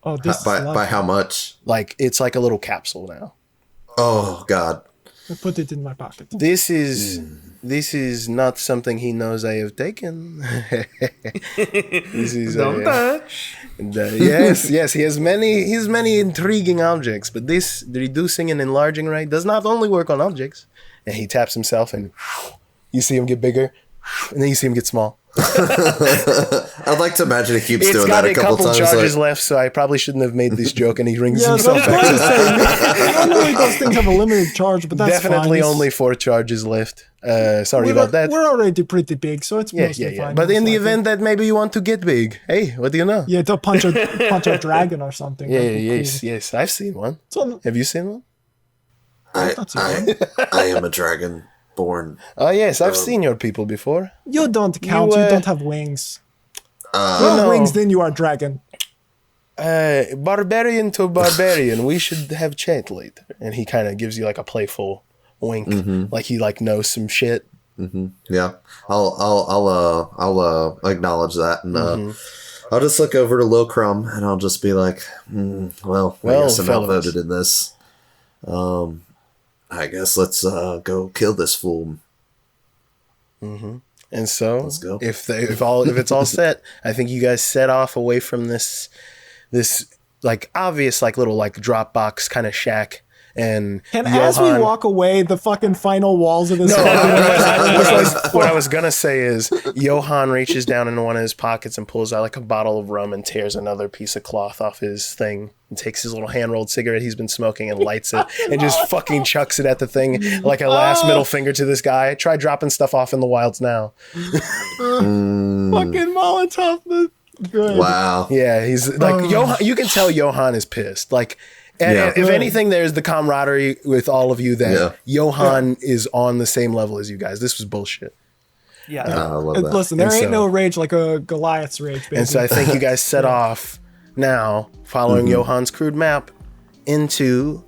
Oh, this by how much? Like it's like a little capsule now. Oh God! I put it in my pocket. This is not something he knows I have taken. This is don't touch. Yes. He has many intriguing objects, but this reducing and enlarging ray does not only work on objects. And he taps himself, and you see him get bigger, and then you see him get small. I'd like to imagine he keeps doing that a couple times. It's got a couple charges left, so I probably shouldn't have made this joke, and he rings himself back. Normally those things have a limited charge, but that's definitely fine. only 4 charges left. Sorry about that. We're already pretty big, so it's mostly fine. But in the event that maybe you want to get big, hey, what do you know? Yeah, to punch a dragon or something. Yes. I've seen one. Have you seen one? I am a dragon. Born. Oh yes, I've seen your people before. You don't count. You don't have wings. You have wings, then you are a dragon. Barbarian to barbarian. We should have chat later. And he kind of gives you like a playful wink, like he like knows some shit. Yeah, I'll acknowledge that, and I'll just look over to Lil Crumb, and I'll just be like, well, I guess I'm outvoted in this. I guess let's go kill this fool. And so, let's go. If it's all set, I think you guys set off away from this like obvious like little like Dropbox kind of shack. And as we walk away, the fucking final walls of this. What I was gonna say is Johan reaches down into one of his pockets and pulls out like a bottle of rum and tears another piece of cloth off his thing and takes his little hand-rolled cigarette he's been smoking and lights it and just fucking chucks it at the thing like a last middle finger to this guy. Try dropping stuff off in the wilds now. Fucking Molotov. Good. Wow. Yeah, he's like Johan. You can tell Johan is pissed. Like. If anything, there's the camaraderie with all of you that Johan is on the same level as you guys. This was bullshit. Yeah. I love that. Listen, there ain't no rage like a Goliath's rage, baby. And so I think you guys set off now, following Johan's crude map, into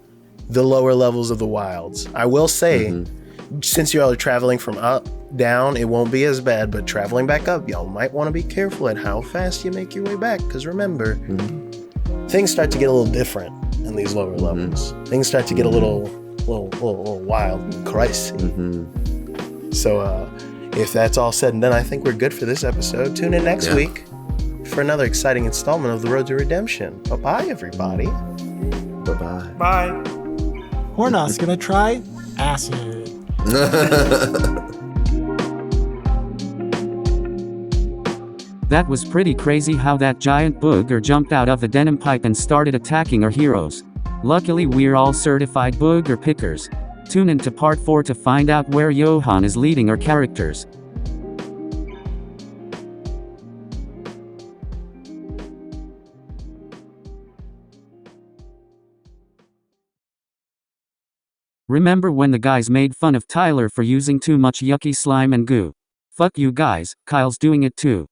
the lower levels of the wilds. I will say, since you all are traveling from up, down, it won't be as bad, but traveling back up, y'all might want to be careful at how fast you make your way back, because remember, things start to get a little different. in these lower levels. Things start to get a little wild and crazy. So if that's all said and done, I think we're good for this episode. Tune in next week for another exciting installment of The Road to Redemption. Bye-bye, everybody. Bye-bye. Bye. Hornot's gonna try acid. That was pretty crazy how that giant booger jumped out of the denim pipe and started attacking our heroes. Luckily we're all certified booger pickers. Tune in to part 4 to find out where Johan is leading our characters. Remember when the guys made fun of Tyler for using too much yucky slime and goo? Fuck you guys, Kyle's doing it too.